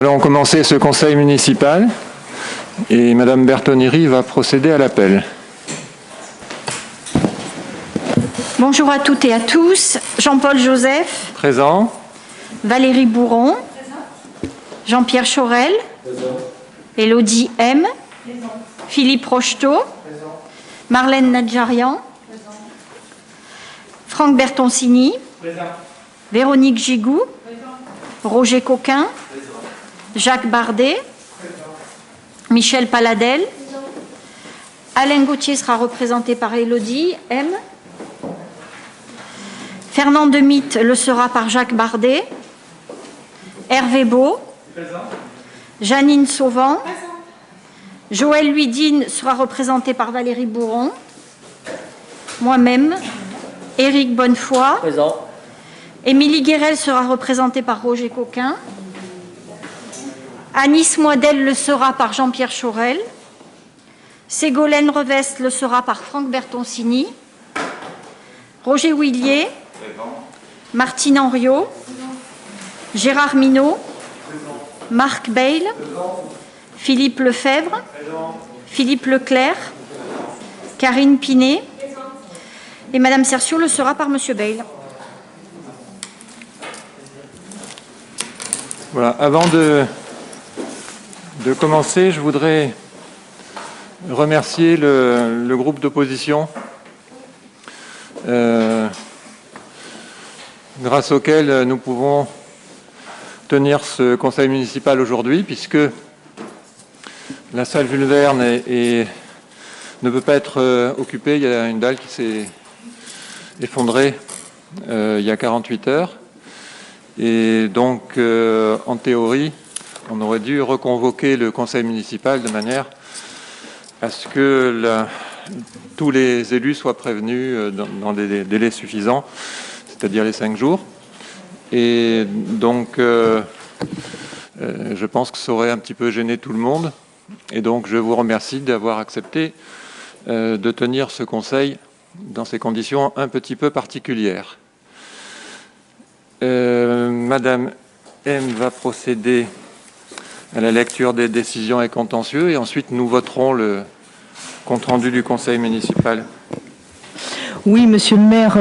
Nous allons commencer ce conseil municipal et Madame Bertoneri va procéder à l'appel. Bonjour à toutes et à tous. Jean-Paul Joseph. Présent. Valérie Bourron. Présent. Jean-Pierre Chorel. Présent. Élodie M. Présent. Philippe Rocheteau. Présent. Marlène Nadjarian. Présent. Franck Bertoncini. Présent. Véronique Gigou. Présent. Roger Coquin. Présent. Jacques Bardet. Présent. Michel Paladel. Présent. Alain Gauthier sera représenté par Élodie M. Fernand Demitte le sera par Jacques Bardet. Hervé Beau. Présent. Janine Sauvant. Présent. Joël Huidine sera représenté par Valérie Bourron. Moi-même. Éric Bonnefoy. Présent. Émilie Guérel sera représentée par Roger Coquin. Anis Moidel le sera par Jean-Pierre Chorel. Ségolène Revest le sera par Franck Bertoncini. Roger Huillier. Présent. Martine Henriot. Présent. Gérard Minot. Présent. Marc Bayle. Présent. Philippe Lefebvre. Présent. Philippe Leclerc. Présent. Karine Pinet. Présent. Et Madame Cercio le sera par Monsieur Bayle. Voilà. Avant de commencer, je voudrais remercier le groupe d'opposition grâce auquel nous pouvons tenir ce conseil municipal aujourd'hui, puisque la salle Vulverne ne peut pas être occupée. Il y a une dalle qui s'est effondrée il y a 48 heures. Et donc, en théorie, on aurait dû reconvoquer le conseil municipal de manière à ce que tous les élus soient prévenus dans des délais suffisants, c'est-à-dire les 5 jours. Et donc, je pense que ça aurait un petit peu gêné tout le monde. Et donc, je vous remercie d'avoir accepté de tenir ce conseil dans ces conditions un petit peu particulières. Madame M va procéder à la lecture des décisions et contentieux, et ensuite nous voterons le compte-rendu du conseil municipal. Oui, Monsieur le maire,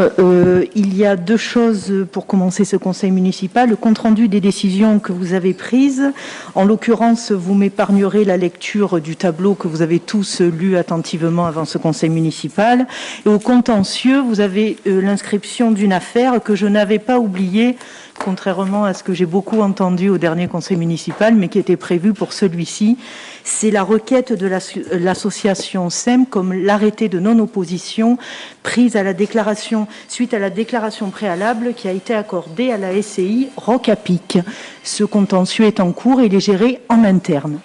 il y a 2 choses pour commencer ce conseil municipal. Le compte-rendu des décisions que vous avez prises. En l'occurrence, vous m'épargnerez la lecture du tableau que vous avez tous lu attentivement avant ce conseil municipal. Et au contentieux, vous avez l'inscription d'une affaire que je n'avais pas oubliée, contrairement à ce que j'ai beaucoup entendu au dernier conseil municipal, mais qui était prévu pour celui-ci. C'est la requête de l'association SEM comme l'arrêté de non-opposition prise à la déclaration, suite à la déclaration préalable qui a été accordée à la SCI Roc-à-Pic. Ce contentieux est en cours et il est géré en interne.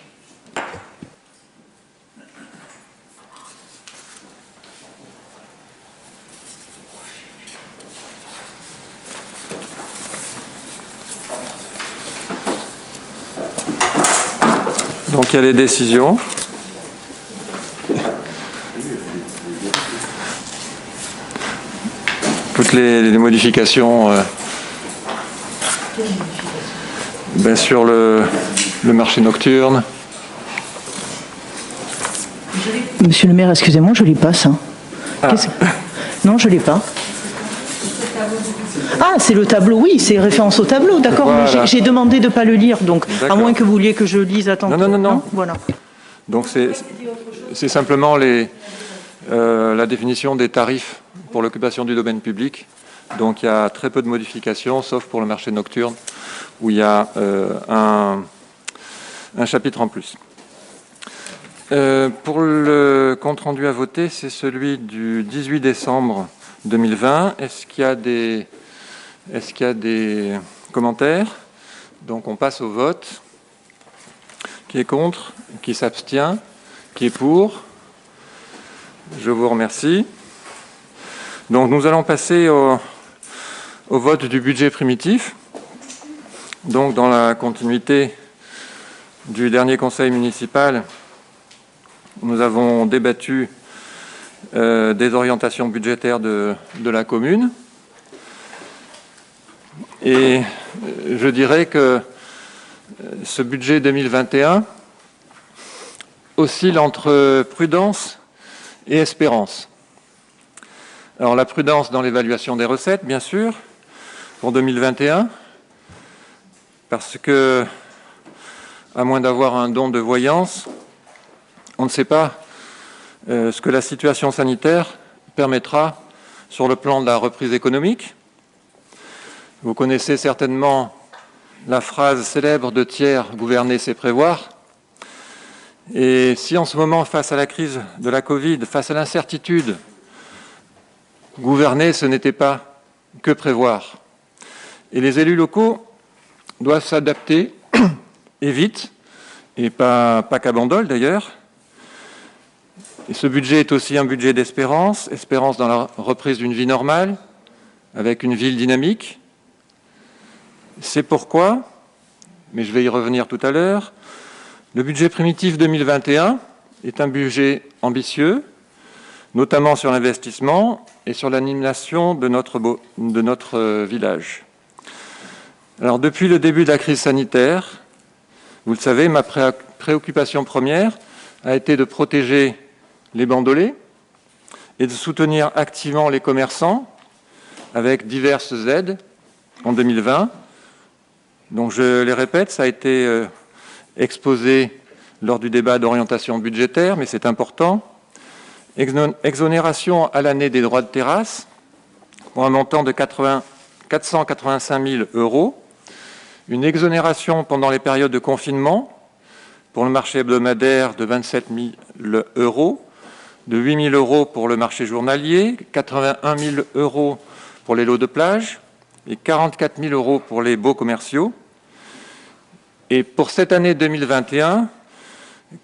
Donc il y a les décisions. Toutes les modifications sur le marché nocturne. Monsieur le maire, excusez-moi, je ne l'ai pas ça. Non, je ne l'ai pas. Ah, c'est le tableau, oui, c'est référence au tableau, d'accord. Voilà. J'ai demandé de ne pas le lire, donc à moins que vous vouliez que je lise attentivement. Non. Voilà. Donc c'est simplement la définition des tarifs pour l'occupation du domaine public. Donc il y a très peu de modifications, sauf pour le marché nocturne, où il y a un chapitre en plus. Pour le compte-rendu à voter, c'est celui du 18 décembre 2020. Est-ce qu'il y a des commentaires? Donc on passe au vote. Qui est contre? Qui s'abstient? Qui est pour? Je vous remercie. Donc nous allons passer au vote du budget primitif. Donc dans la continuité du dernier conseil municipal, nous avons débattu des orientations budgétaires de la commune. Et je dirais que ce budget 2021 oscille entre prudence et espérance. Alors la prudence dans l'évaluation des recettes, bien sûr, pour 2021, parce que, à moins d'avoir un don de voyance, on ne sait pas ce que la situation sanitaire permettra sur le plan de la reprise économique. Vous connaissez certainement la phrase célèbre de Thiers, « Gouverner, c'est prévoir ». Et si en ce moment, face à la crise de la Covid, face à l'incertitude, gouverner, ce n'était pas que prévoir. Et les élus locaux doivent s'adapter, et vite, et pas qu'à Bandol d'ailleurs. Et ce budget est aussi un budget d'espérance, espérance dans la reprise d'une vie normale, avec une ville dynamique. C'est pourquoi, mais je vais y revenir tout à l'heure, le budget primitif 2021 est un budget ambitieux, notamment sur l'investissement et sur l'animation de notre village. Alors, depuis le début de la crise sanitaire, vous le savez, ma préoccupation première a été de protéger les bandolais et de soutenir activement les commerçants avec diverses aides en 2020. Donc, je les répète, ça a été exposé lors du débat d'orientation budgétaire, mais c'est important. Exonération à l'année des droits de terrasse pour un montant de 485 000 €. Une exonération pendant les périodes de confinement pour le marché hebdomadaire de 27 000 €, de 8 000 € pour le marché journalier, 81 000 € pour les lots de plage et 44 000 € pour les baux commerciaux. Et pour cette année 2021,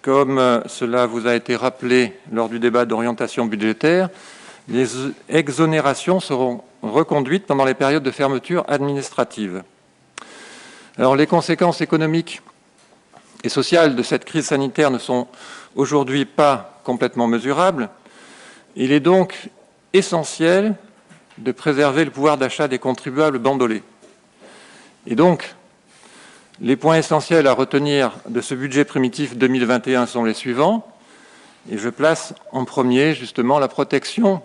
comme cela vous a été rappelé lors du débat d'orientation budgétaire, les exonérations seront reconduites pendant les périodes de fermeture administrative. Alors, les conséquences économiques et sociales de cette crise sanitaire ne sont aujourd'hui pas complètement mesurables. Il est donc essentiel de préserver le pouvoir d'achat des contribuables bandolais. Et donc, les points essentiels à retenir de ce budget primitif 2021 sont les suivants. Et je place en premier, justement, la protection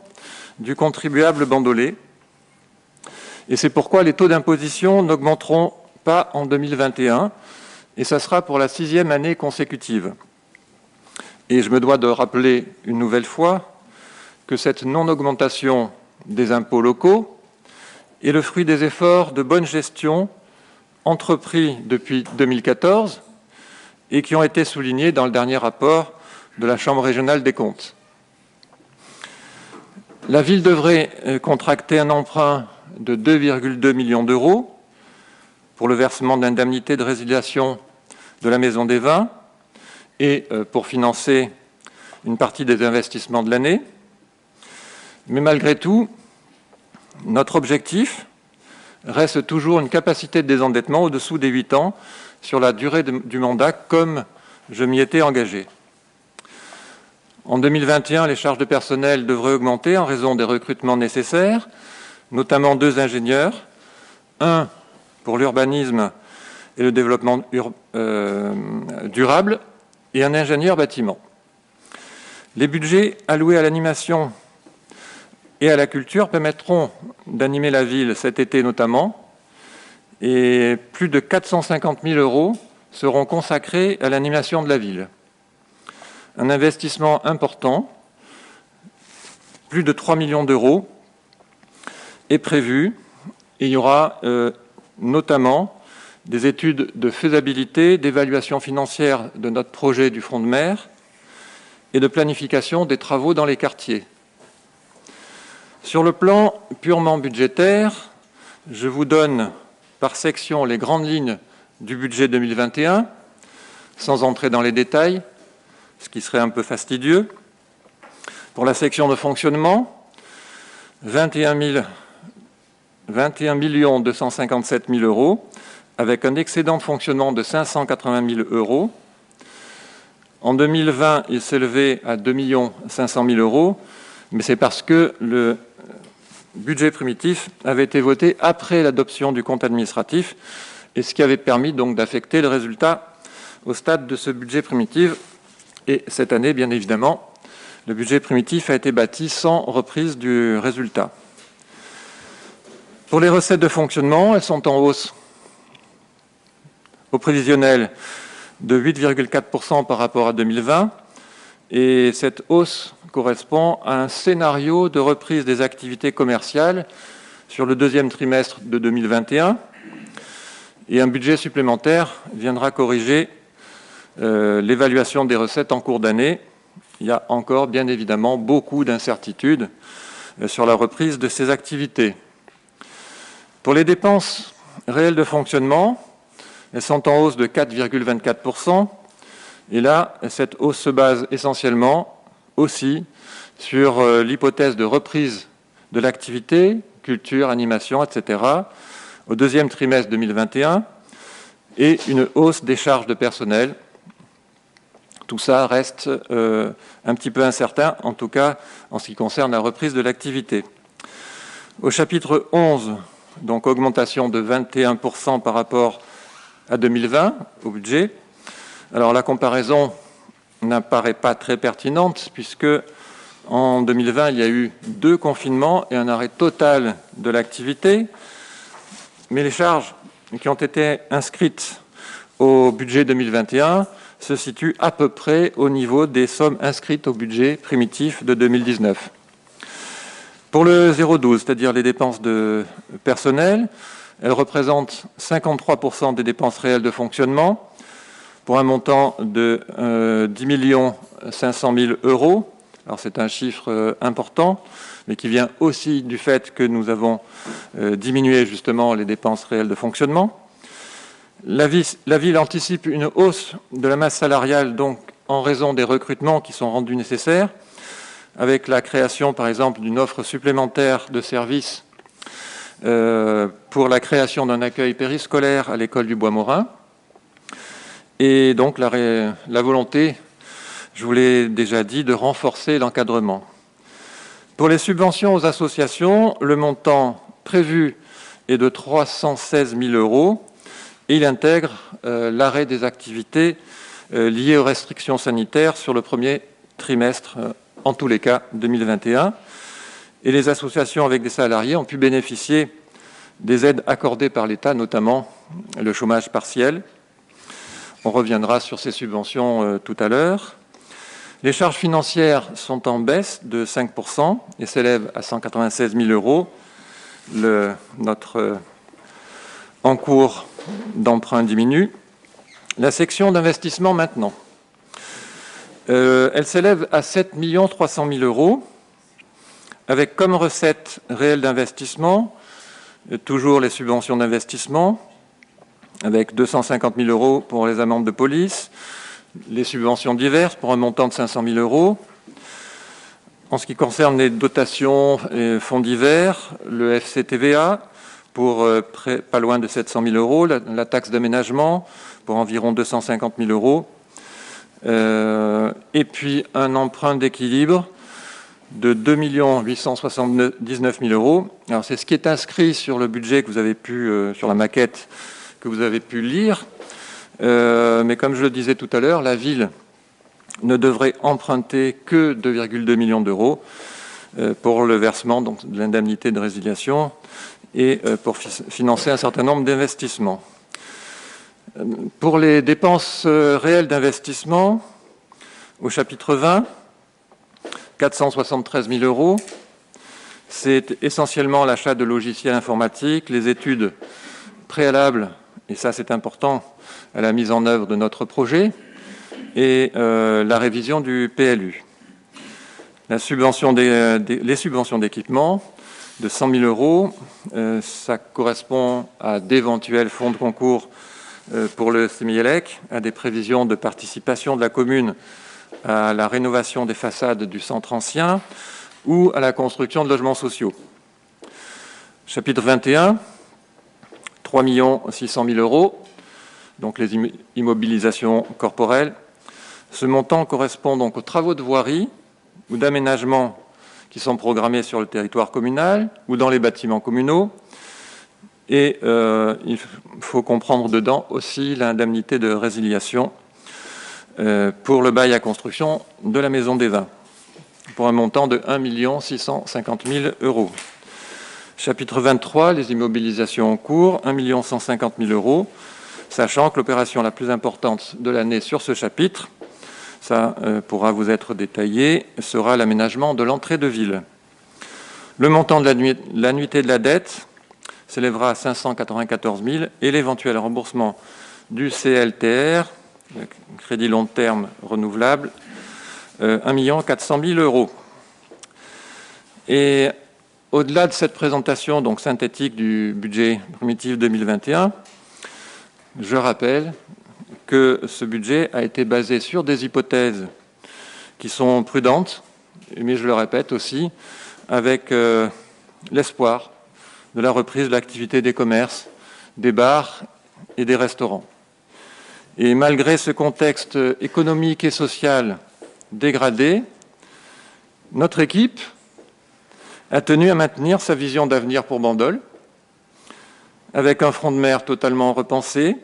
du contribuable bandolais. Et c'est pourquoi les taux d'imposition n'augmenteront pas en 2021, et ça sera pour la 6e année consécutive. Et je me dois de rappeler une nouvelle fois que cette non-augmentation des impôts locaux est le fruit des efforts de bonne gestion entrepris depuis 2014 et qui ont été soulignés dans le dernier rapport de la Chambre régionale des comptes. La ville devrait contracter un emprunt de 2,2 millions d'euros pour le versement d'indemnités de résiliation de la Maison des Vins et pour financer une partie des investissements de l'année. Mais malgré tout, notre objectif reste toujours une capacité de désendettement au-dessous des 8 ans sur la durée du mandat, comme je m'y étais engagé. En 2021, les charges de personnel devraient augmenter en raison des recrutements nécessaires, notamment 2 ingénieurs, un pour l'urbanisme et le développement durable et un ingénieur bâtiment. Les budgets alloués à l'animation et à la culture permettront d'animer la ville cet été notamment, et plus de 450 000 € seront consacrés à l'animation de la ville. Un investissement important, plus de 3 millions d'euros, est prévu, et il y aura notamment des études de faisabilité, d'évaluation financière de notre projet du front de mer et de planification des travaux dans les quartiers. Sur le plan purement budgétaire, je vous donne par section les grandes lignes du budget 2021, sans entrer dans les détails, ce qui serait un peu fastidieux. Pour la section de fonctionnement, 21 257 000 €, avec un excédent de fonctionnement de 580 000 €. En 2020, il s'élevait à 2 500 000 €, mais c'est parce que le budget primitif avait été voté après l'adoption du compte administratif et ce qui avait permis donc d'affecter le résultat au stade de ce budget primitif. Et cette année, bien évidemment, le budget primitif a été bâti sans reprise du résultat. Pour les recettes de fonctionnement, elles sont en hausse au prévisionnel de 8,4% par rapport à 2020. Et cette hausse correspond à un scénario de reprise des activités commerciales sur le deuxième trimestre de 2021. Et un budget supplémentaire viendra corriger l'évaluation des recettes en cours d'année. Il y a encore, bien évidemment, beaucoup d'incertitudes sur la reprise de ces activités. Pour les dépenses réelles de fonctionnement, elles sont en hausse de 4,24%. Et là, cette hausse se base essentiellement aussi sur l'hypothèse de reprise de l'activité, culture, animation, etc., au deuxième trimestre 2021, et une hausse des charges de personnel. Tout ça reste un petit peu incertain, en tout cas en ce qui concerne la reprise de l'activité. Au chapitre 11, donc augmentation de 21% par rapport à 2020 au budget. Alors la comparaison n'apparaît pas très pertinente puisque en 2020 il y a eu 2 confinements et un arrêt total de l'activité, mais les charges qui ont été inscrites au budget 2021 se situent à peu près au niveau des sommes inscrites au budget primitif de 2019. Pour le 0,12, c'est-à-dire les dépenses de personnel, elles représentent 53% des dépenses réelles de fonctionnement, pour un montant de 10 500 000 €. Alors c'est un chiffre important, mais qui vient aussi du fait que nous avons diminué justement les dépenses réelles de fonctionnement. La ville anticipe une hausse de la masse salariale donc en raison des recrutements qui sont rendus nécessaires, avec la création par exemple d'une offre supplémentaire de services pour la création d'un accueil périscolaire à l'école du Bois-Morin. Et donc la volonté, je vous l'ai déjà dit, de renforcer l'encadrement. Pour les subventions aux associations, le montant prévu est de 316 000 € et il intègre l'arrêt des activités liées aux restrictions sanitaires sur le premier trimestre, en tous les cas 2021. Et les associations avec des salariés ont pu bénéficier des aides accordées par l'État, notamment le chômage partiel. On reviendra sur ces subventions tout à l'heure. Les charges financières sont en baisse de 5% et s'élèvent à 196 000 €. Notre encours d'emprunt diminue. La section d'investissement maintenant. Elle s'élève à 7 300 000 €, avec comme recette réelle d'investissement toujours les subventions d'investissement, avec 250 000 € pour les amendes de police, les subventions diverses pour un montant de 500 000 €. En ce qui concerne les dotations et fonds divers, le FCTVA pour pas loin de 700 000 €, la taxe d'aménagement pour environ 250 000 €, et puis un emprunt d'équilibre de 2 879 000 €. Alors c'est ce qui est inscrit sur le budget que vous avez pu, sur la maquette que vous avez pu lire, mais comme je le disais tout à l'heure, la ville ne devrait emprunter que 2,2 millions d'euros pour le versement donc, de l'indemnité de résiliation et pour financer un certain nombre d'investissements. Pour les dépenses réelles d'investissement, au chapitre 20, 473 000 €, c'est essentiellement l'achat de logiciels informatiques, les études préalables, et ça c'est important, à la mise en œuvre de notre projet, et la révision du PLU. Les subventions d'équipement de 100 000 €, ça correspond à d'éventuels fonds de concours pour le Semielec, à des prévisions de participation de la commune à la rénovation des façades du centre ancien ou à la construction de logements sociaux. Chapitre 21, 3 600 000 €, donc les immobilisations corporelles. Ce montant correspond donc aux travaux de voirie ou d'aménagement qui sont programmés sur le territoire communal ou dans les bâtiments communaux, Et il faut comprendre dedans aussi l'indemnité de résiliation pour le bail à construction de la Maison des Vins, pour un montant de 1 650 000 €. Chapitre 23, les immobilisations en cours, 1 150 000 €, sachant que l'opération la plus importante de l'année sur ce chapitre, ça pourra vous être détaillé, sera l'aménagement de l'entrée de ville. Le montant de l'annuité de la dette s'élèvera à 594 000 et l'éventuel remboursement du CLTR, le crédit long terme renouvelable, 1 400 000 €. Et au-delà de cette présentation donc synthétique du budget primitif 2021, je rappelle que ce budget a été basé sur des hypothèses qui sont prudentes, mais je le répète aussi, avec l'espoir de la reprise de l'activité des commerces, des bars et des restaurants. Et malgré ce contexte économique et social dégradé, notre équipe a tenu à maintenir sa vision d'avenir pour Bandol, avec un front de mer totalement repensé.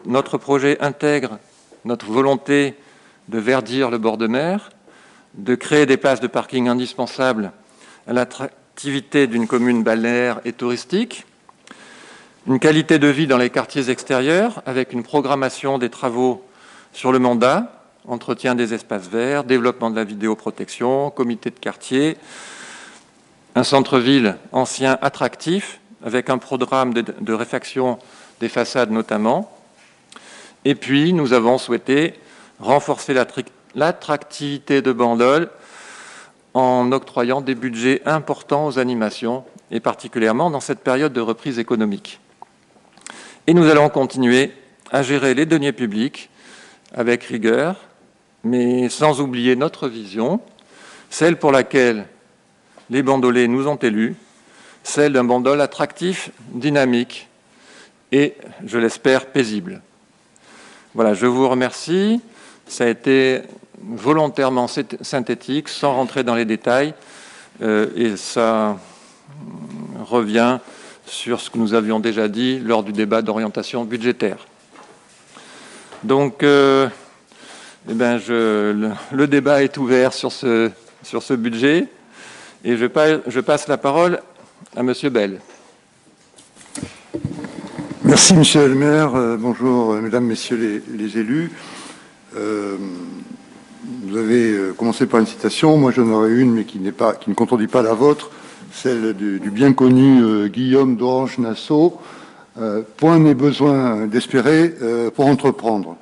Notre projet intègre notre volonté de verdir le bord de mer, de créer des places de parking indispensables à l'attractivité d'une commune balnéaire et touristique, une qualité de vie dans les quartiers extérieurs avec une programmation des travaux sur le mandat, entretien des espaces verts, développement de la vidéoprotection, comité de quartier, un centre-ville ancien attractif avec un programme de réfaction des façades notamment. Et puis, nous avons souhaité renforcer l'attractivité de Bandol en octroyant des budgets importants aux animations, et particulièrement dans cette période de reprise économique. Et nous allons continuer à gérer les deniers publics avec rigueur, mais sans oublier notre vision, celle pour laquelle les Bandolais nous ont élus, celle d'un Bandol attractif, dynamique et, je l'espère, paisible. Voilà, je vous remercie. Ça a été volontairement synthétique, sans rentrer dans les détails, et ça revient sur ce que nous avions déjà dit lors du débat d'orientation budgétaire. Donc, le débat est ouvert sur ce budget, et je passe la parole à Monsieur Bell. Merci, Monsieur le maire. Bonjour, Mesdames, Messieurs les élus. Vous avez commencé par une citation. Moi, j'en aurais une, mais qui ne contredit pas la vôtre, celle du bien connu Guillaume d'Orange-Nassau. Point n'est besoin d'espérer pour entreprendre.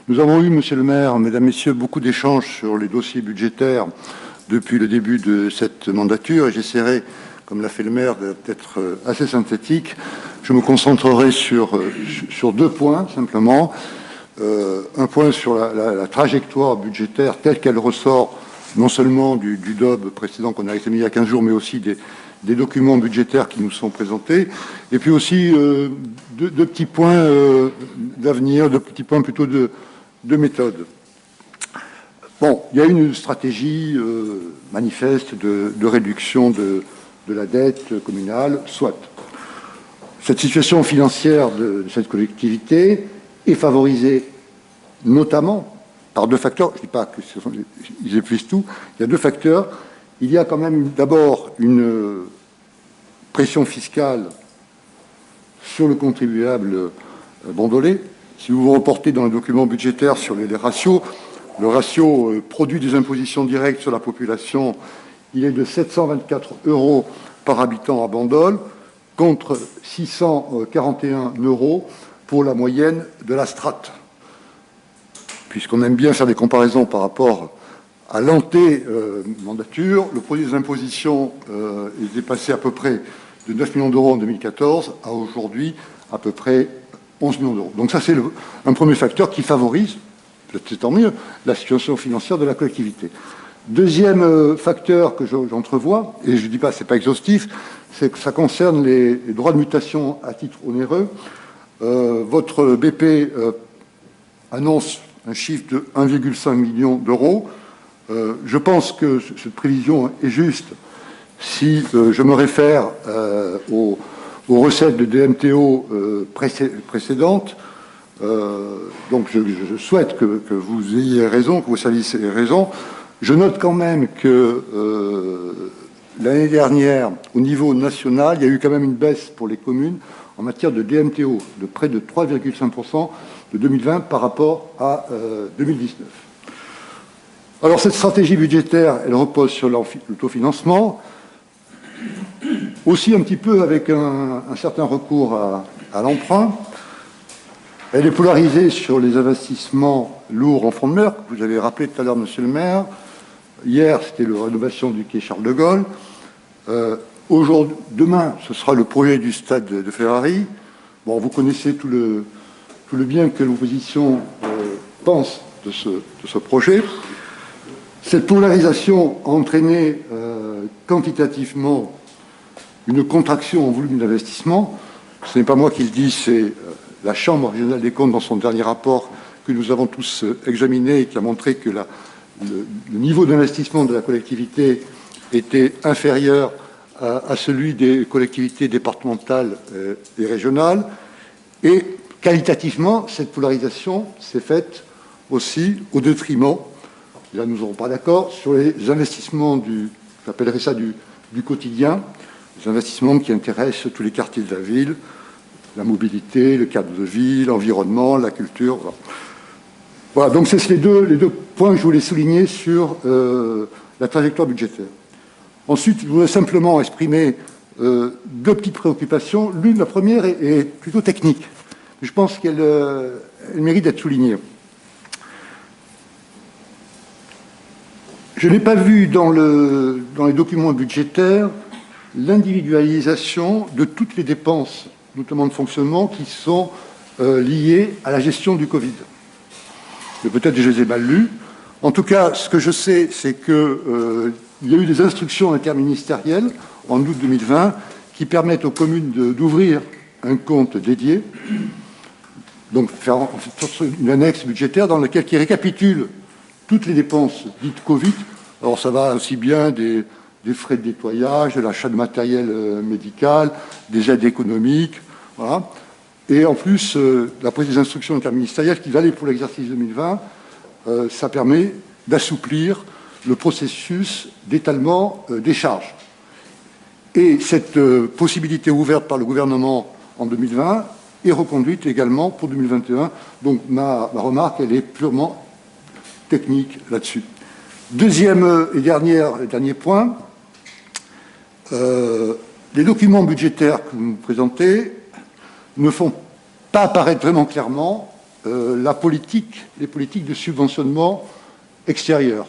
Nous avons eu, Monsieur le maire, Mesdames, Messieurs, beaucoup d'échanges sur les dossiers budgétaires depuis le début de cette mandature, et j'essaierai, comme l'a fait le maire, d'être assez synthétique. Je me concentrerai sur deux points, simplement. Un point sur la trajectoire budgétaire telle qu'elle ressort non seulement du DOB précédent qu'on a examiné il y a 15 jours, mais aussi des documents budgétaires qui nous sont présentés. Et puis aussi deux petits points d'avenir, deux petits points plutôt de méthode. Bon, il y a une stratégie manifeste de réduction de la dette communale, soit. Cette situation financière de cette collectivité est favorisée notamment par deux facteurs. Je ne dis pas qu'ils épuisent tout. Il y a deux facteurs. Il y a quand même d'abord une pression fiscale sur le contribuable bandolais. Si vous vous reportez dans le document budgétaire sur les ratios, le ratio produit des impositions directes sur la population, il est de 724 € par habitant à Bandol, contre 641 € pour la moyenne de la strate. Puisqu'on aime bien faire des comparaisons par rapport à l'anté-mandature, le produit des impositions est passé à peu près de 9 millions d'euros en 2014 à aujourd'hui à peu près 11 millions d'euros. Donc ça, c'est un premier facteur qui favorise, c'est tant mieux, la situation financière de la collectivité. Deuxième facteur que j'entrevois, et je ne dis pas, c'est pas exhaustif, c'est que ça concerne les droits de mutation à titre onéreux. Votre BP annonce un chiffre de 1,5 million d'euros. Je pense que cette prévision est juste si je me réfère aux aux recettes de DMTO précédentes. Donc je souhaite que vous ayez raison, que vos services aient raison. Je note quand même que l'année dernière, au niveau national, il y a eu quand même une baisse pour les communes en matière de DMTO, de près de 3,5% de 2020 par rapport à 2019. Alors cette stratégie budgétaire, elle repose sur l'autofinancement, aussi un petit peu avec un certain recours à l'emprunt. Elle est polarisée sur les investissements lourds en fonds de mer, que vous avez rappelé tout à l'heure, monsieur le maire. Hier, c'était la rénovation du quai Charles de Gaulle. Demain, ce sera le projet du stade de Ferrari. Bon, vous connaissez tout le bien que l'opposition pense de ce projet. Cette polarisation a entraîné quantitativement une contraction en volume d'investissement. Ce n'est pas moi qui le dis, c'est la Chambre régionale des comptes dans son dernier rapport que nous avons tous examiné et qui a montré que le niveau d'investissement de la collectivité était inférieur à celui des collectivités départementales et régionales. Et qualitativement, cette polarisation s'est faite aussi au détriment, et là nous n'aurons pas d'accord, sur les investissements j'appellerais ça du quotidien, les investissements qui intéressent tous les quartiers de la ville, la mobilité, le cadre de vie, l'environnement, la culture. Voilà, donc c'est les deux points que je voulais souligner sur la trajectoire budgétaire. Ensuite, je voudrais simplement exprimer deux petites préoccupations. La première est plutôt technique. Je pense qu'elle mérite d'être soulignée. Je n'ai pas vu dans les documents budgétaires l'individualisation de toutes les dépenses, notamment de fonctionnement, qui sont liées à la gestion du Covid. Mais peut-être que je les ai mal lus. En tout cas, ce que je sais, c'est qu'il y a eu des instructions interministérielles en août 2020 qui permettent aux communes d'ouvrir un compte dédié, donc faire une annexe budgétaire dans laquelle qui récapitule toutes les dépenses dites Covid. Alors ça va aussi bien des frais de nettoyage, de l'achat de matériel médical, des aides économiques, voilà. Et en plus, la prise des instructions interministérielles qui valaient pour l'exercice 2020, ça permet d'assouplir le processus d'étalement des charges. Et cette possibilité ouverte par le gouvernement en 2020 est reconduite également pour 2021. Donc ma remarque, elle est purement technique là-dessus. Deuxième et dernier point, les documents budgétaires que vous nous présentez ne font pas apparaître vraiment clairement les politiques de subventionnement extérieur.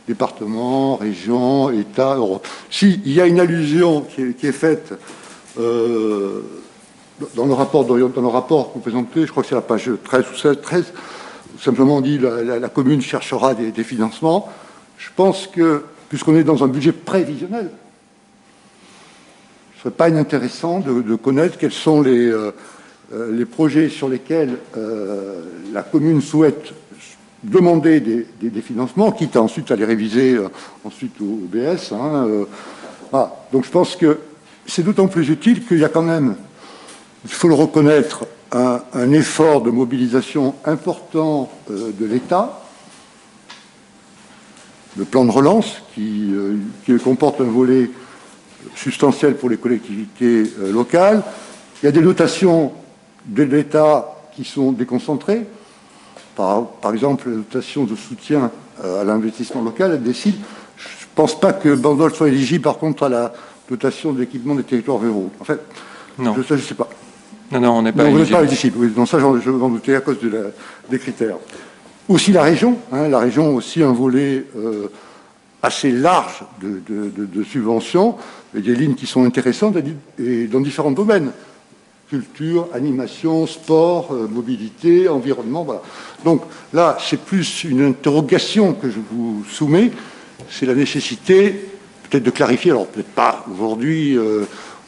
Département, région, État, Europe. Si, il y a une allusion qui est faite dans le rapport que vous présentez, je crois que c'est la page 13 ou 16, 13, simplement on dit la commune cherchera des financements. Je pense que, puisqu'on est dans un budget prévisionnel, ce ne serait pas inintéressant de connaître quels sont les projets sur lesquels la commune souhaite demander des financements, quitte à ensuite à les réviser ensuite au BS. Voilà. Donc je pense que c'est d'autant plus utile qu'il y a quand même, il faut le reconnaître, un effort de mobilisation important de l'État. Le plan de relance qui comporte un volet substantiel pour les collectivités locales. Il y a des dotations de l'État qui sont déconcentrées. Par exemple, la dotation de soutien à l'investissement local, elle décide. Je ne pense pas que Bandol soit éligible, par contre, à la dotation de l'équipement des territoires ruraux. En fait, non. Je ne sais pas. Non, on n'est pas éligible. Vous n'êtes pas éligible. Oui, donc ça, je m'en doutais à cause des critères. Aussi la région. La région a aussi un volet assez large de subventions, et des lignes qui sont intéressantes et dans différents domaines. Culture, animation, sport, mobilité, environnement, voilà. Donc là, c'est plus une interrogation que je vous soumets, c'est la nécessité peut-être de clarifier, alors peut-être pas aujourd'hui,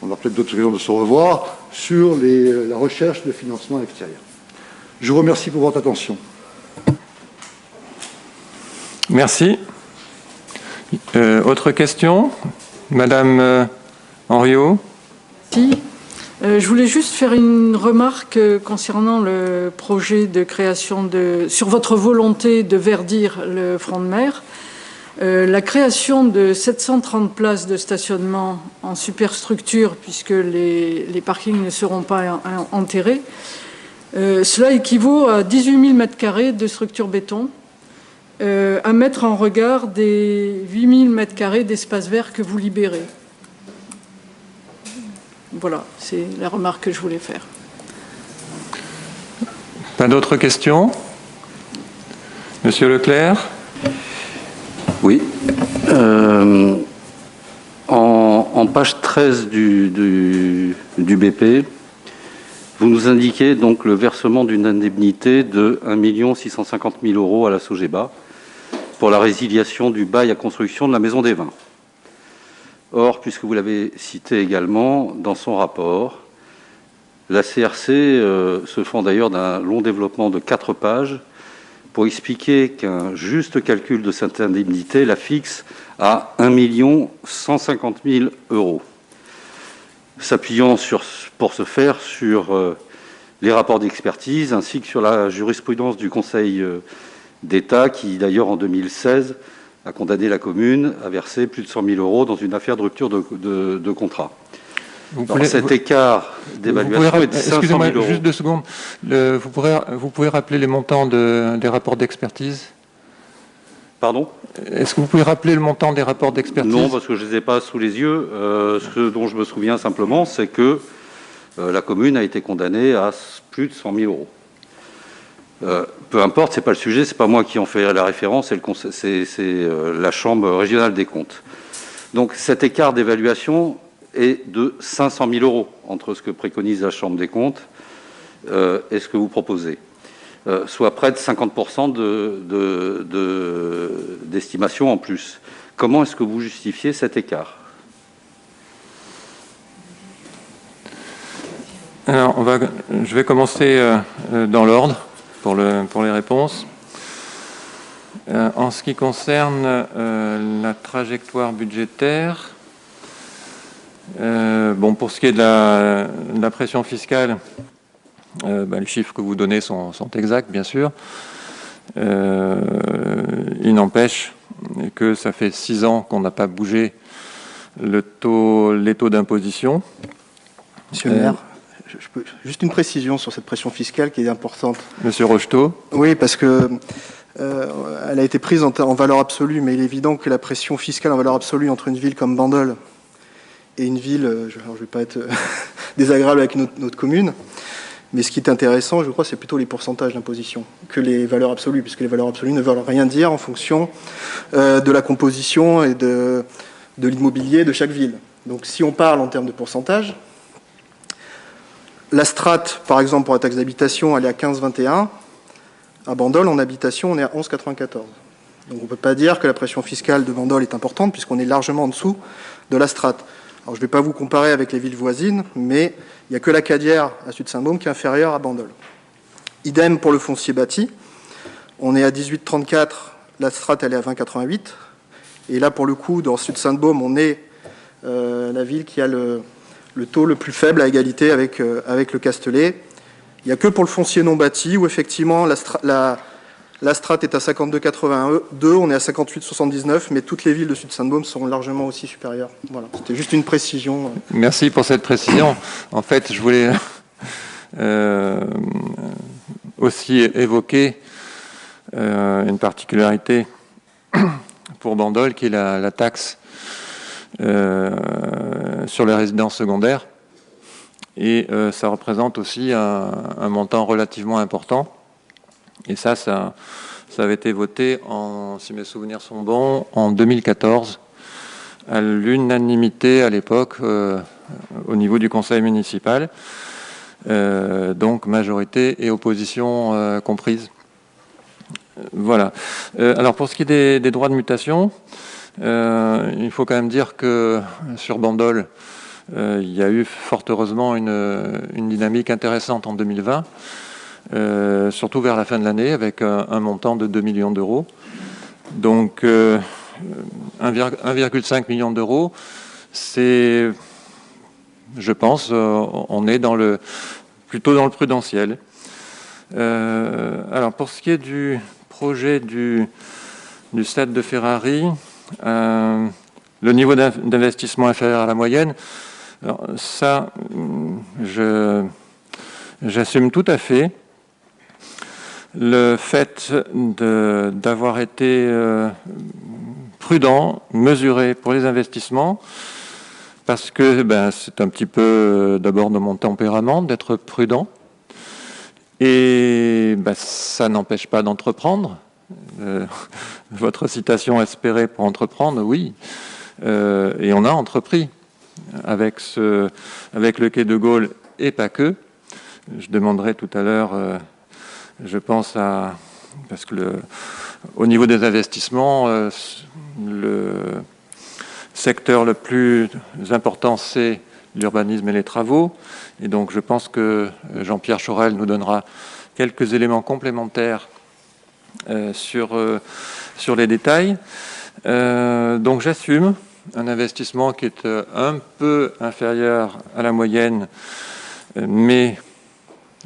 on aura peut-être d'autres occasions de se revoir, sur la recherche de financement extérieur. Je vous remercie pour votre attention. Merci. Autre question ? Madame Henriot ? Merci. Je voulais juste faire une remarque concernant le projet de création sur votre volonté de verdir le front de mer. La création de 730 places de stationnement en superstructure, puisque les parkings ne seront pas enterrés, cela équivaut à 18 000 m² de structure béton, à mettre en regard des 8 000 m² d'espace vert que vous libérez. Voilà, c'est la remarque que je voulais faire. Pas d'autres questions? Monsieur Leclerc? Oui. En page 13 du BP, vous nous indiquez donc le versement d'une indemnité de 1 650 000 € à la Sogeba pour la résiliation du bail à construction de la Maison des Vins. Or, puisque vous l'avez cité également dans son rapport, la CRC se fend d'ailleurs d'un long développement de 4 pages pour expliquer qu'un juste calcul de cette indemnité la fixe à 1 150 000 €, s'appuyant pour ce faire sur les rapports d'expertise ainsi que sur la jurisprudence du Conseil d'État qui, d'ailleurs, en 2016, a condamné la commune à verser plus de 100 000 € dans une affaire de rupture de contrat. Cet écart d'évaluation est de 500 000 €. Excusez-moi, juste 2 secondes. Vous pouvez rappeler les montants des rapports d'expertise? Pardon? Est-ce que vous pouvez rappeler le montant des rapports d'expertise? Non, parce que je ne les ai pas sous les yeux. Ce dont je me souviens simplement, c'est que la commune a été condamnée à plus de 100 000 €. Peu importe, c'est pas le sujet, c'est pas moi qui en fais la référence, c'est la Chambre régionale des comptes. Donc cet écart d'évaluation est de 500 000 € entre ce que préconise la Chambre des comptes et ce que vous proposez, soit près de 50% d'estimation en plus. Comment est-ce que vous justifiez cet écart? Alors, je vais commencer dans l'ordre pour les réponses. En ce qui concerne la trajectoire budgétaire, pour ce qui est de la pression fiscale, les chiffres que vous donnez sont exacts, bien sûr. Il n'empêche que ça fait 6 ans qu'on n'a pas bougé les taux d'imposition. Monsieur le maire, juste une précision sur cette pression fiscale qui est importante. Monsieur Rocheteau. Oui, parce que elle a été prise en valeur absolue, mais il est évident que la pression fiscale en valeur absolue entre une ville comme Bandol et une ville, je ne vais pas être désagréable avec notre commune, mais ce qui est intéressant, je crois, c'est plutôt les pourcentages d'imposition que les valeurs absolues, puisque les valeurs absolues ne veulent rien dire en fonction de la composition et de l'immobilier de chaque ville. Donc si on parle en termes de pourcentage, la strate, par exemple, pour la taxe d'habitation, elle est à 15,21. À Bandol, en habitation, on est à 11,94. Donc on ne peut pas dire que la pression fiscale de Bandol est importante, puisqu'on est largement en dessous de la strate. Alors je ne vais pas vous comparer avec les villes voisines, mais il n'y a que la Cadière à Sud-Saint-Baume qui est inférieure à Bandol. Idem pour le foncier bâti. On est à 18,34, la strate elle est à 20,88. Et là, pour le coup, dans Sud-Saint-Baume, on est la ville qui a le taux le plus faible à égalité avec le Castellet. Il n'y a que pour le foncier non bâti où effectivement la strate est à 52,82, on est à 58,79, mais toutes les villes de Sud-Saint-Baume sont largement aussi supérieures. Voilà, c'était juste une précision. Merci pour cette précision. En fait, je voulais aussi évoquer une particularité pour Bandol, qui est la taxe sur les résidences secondaires. Et ça représente aussi un montant relativement important. Et ça avait été voté, si mes souvenirs sont bons, en 2014, à l'unanimité à l'époque au niveau du conseil municipal. Donc majorité et opposition comprises. Voilà. Alors pour ce qui est des droits de mutation, il faut quand même dire que sur Bandol, il y a eu fort heureusement une dynamique intéressante en 2020, surtout vers la fin de l'année, avec un montant de 2 millions d'euros. Donc 1,5 million d'euros, c'est je pense, on est plutôt dans le prudentiel. Alors, pour ce qui est du projet du stade de Ferrari, le niveau d'investissement inférieur à la moyenne, alors ça, j'assume tout à fait le fait d'avoir été prudent, mesuré pour les investissements, parce que c'est un petit peu d'abord de mon tempérament d'être prudent, et ça n'empêche pas d'entreprendre. Votre citation « espérer pour entreprendre », oui, et on a entrepris avec le quai de Gaulle et pas que. Je demanderai tout à l'heure, je pense parce que au niveau des investissements, le secteur le plus important, c'est l'urbanisme et les travaux. Et donc, je pense que Jean-Pierre Chorel nous donnera quelques éléments complémentaires sur les détails. Donc, j'assume un investissement qui est un peu inférieur à la moyenne, mais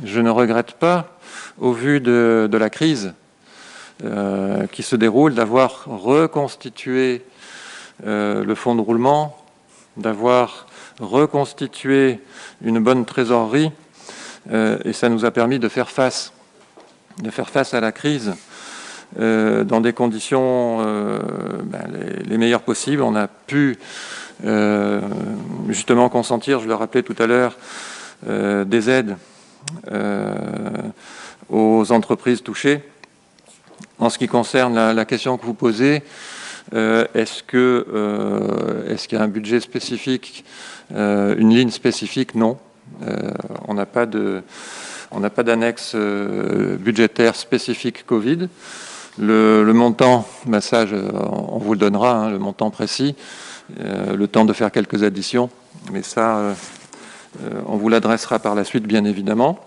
je ne regrette pas, au vu de la crise qui se déroule, d'avoir reconstitué le fonds de roulement, d'avoir reconstitué une bonne trésorerie, et ça nous a permis de faire face à la crise dans des conditions les meilleures possibles. On a pu justement consentir, je le rappelais tout à l'heure, des aides aux entreprises touchées. En ce qui concerne la question que vous posez, est-ce qu'il y a un budget spécifique, une ligne spécifique? Non. On n'a pas d'annexe budgétaire spécifique Covid. Le montant, on vous le donnera, le montant précis, le temps de faire quelques additions, mais ça, on vous l'adressera par la suite, bien évidemment.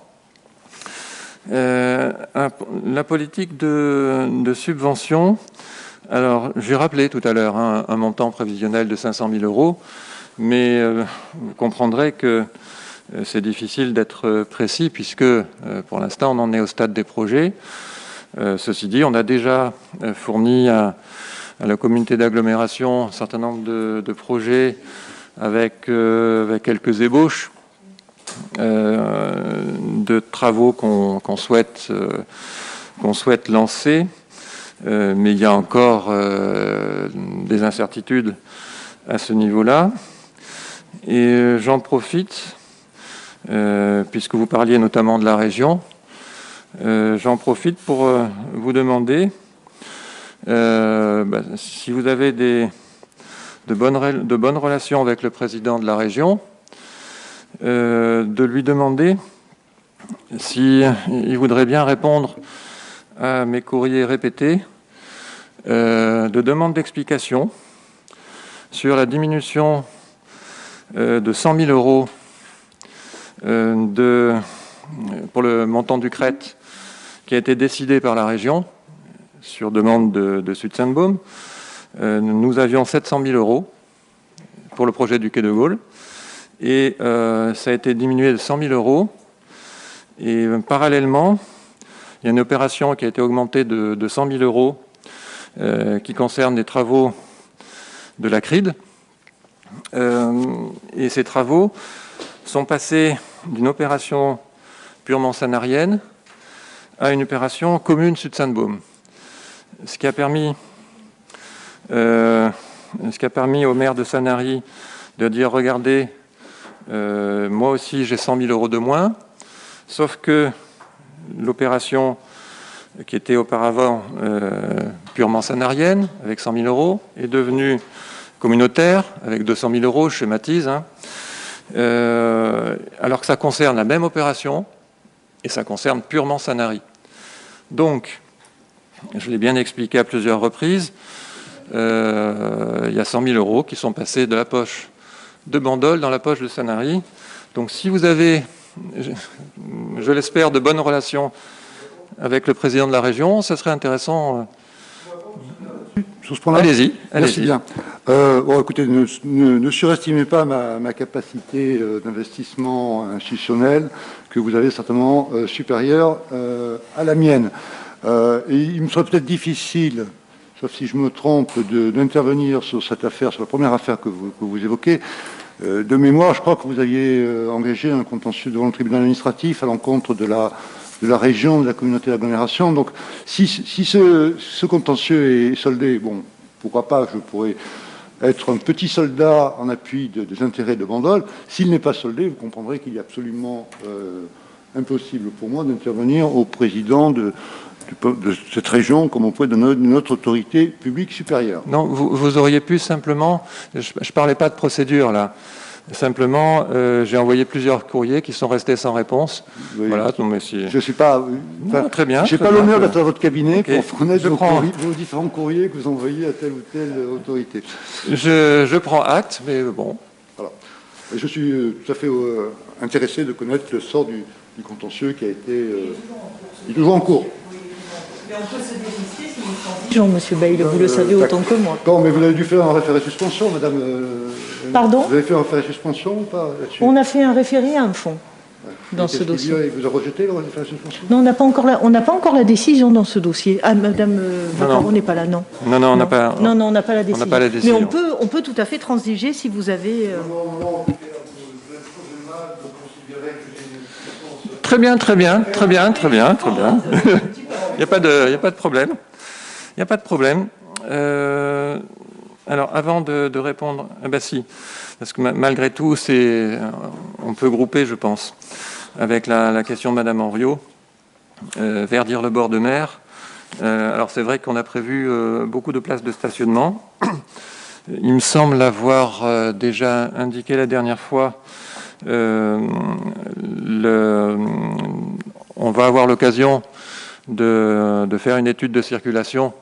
La politique de subvention, alors j'ai rappelé tout à l'heure un montant prévisionnel de 500 000 €, mais vous comprendrez que c'est difficile d'être précis puisque pour l'instant on en est au stade des projets. Ceci dit, on a déjà fourni à la communauté d'agglomération un certain nombre de projets avec quelques ébauches de travaux qu'on souhaite lancer, mais il y a encore des incertitudes à ce niveau-là. Et j'en profite, puisque vous parliez notamment de la région, j'en profite pour vous demander si vous avez de bonnes relations avec le président de la région, de lui demander s'il voudrait bien répondre à mes courriers répétés de demandes d'explication sur la diminution de 100 000 € pour le montant du CRET qui a été décidé par la région sur demande de Sud-Sainte-Baume. Nous avions 700 000 € pour le projet du quai de Gaulle et ça a été diminué de 100 000 €. Et parallèlement, il y a une opération qui a été augmentée de 100 000 € qui concerne des travaux de la CRID. Et ces travaux sont passés d'une opération purement sanarienne à une opération commune Sud-Sainte-Baume. Ce qui a permis au maire de Sanary de dire « Regardez, moi aussi j'ai 100 000 € de moins », sauf que l'opération qui était auparavant purement sanarienne, avec 100 000 €, est devenue communautaire, avec 200 000 €, je schématise, alors que ça concerne la même opération, et ça concerne purement Sanary. Donc, je l'ai bien expliqué à plusieurs reprises, il y a 100 000 € qui sont passés de la poche de Bandol dans la poche de Sanary. Donc si vous avez, je l'espère, de bonnes relations avec le président de la région, ça serait intéressant. sur ce point-là? Allez-y. Merci bien. Bon, écoutez, ne surestimez pas ma capacité d'investissement institutionnel, que vous avez certainement supérieure à la mienne. Et il me serait peut-être difficile, sauf si je me trompe, d'intervenir sur cette affaire, sur la première affaire que vous évoquez. De mémoire, je crois que vous aviez engagé un contentieux devant le tribunal administratif à l'encontre de la région, de la communauté d'agglomération. Donc, si ce contentieux est soldé, bon, pourquoi pas, je pourrais être un petit soldat en appui des intérêts de Bandol. S'il n'est pas soldé, vous comprendrez qu'il est absolument impossible pour moi d'intervenir au président de cette région comme auprès de notre autorité publique supérieure. Non, vous auriez pu simplement... Je ne parlais pas de procédure, là. Simplement, j'ai envoyé plusieurs courriers qui sont restés sans réponse. Oui. Voilà, non, mais si... Je suis pas... Non, très bien. Je n'ai pas l'honneur d'être à votre cabinet pour connaître vos différents courriers que vous envoyez à telle ou telle autorité. Je prends acte, mais bon... Voilà. Je suis tout à fait intéressé de connaître le sort du contentieux qui a été... il est toujours en cours. Mais on peut se désister si nous changeons, monsieur Bayle, vous le savez autant que moi. Non, mais vous avez dû faire un référé suspension, madame. Pardon? Vous avez fait un référé suspension ou pas là-dessus? On a fait un référé à un fond dans ce dossier. Il vous a rejeté le référé suspension? Non, on n'a pas encore la décision dans ce dossier. Ah, madame Vaccaro n'est pas là, non. Non, on n'a pas... Non, on n'a pas la décision. On n'a pas la décision. Mais on peut tout à fait transiger si vous avez... Très bien. Il n'y a pas de problème. Il n'y a pas de problème. Alors, avant de répondre... Ah ben si, parce que malgré tout, on peut grouper, je pense, avec la question de Madame Henriot, verdir le bord de mer. Alors, c'est vrai qu'on a prévu beaucoup de places de stationnement. Il me semble l'avoir déjà indiqué la dernière fois. On va avoir l'occasion de faire une étude de circulation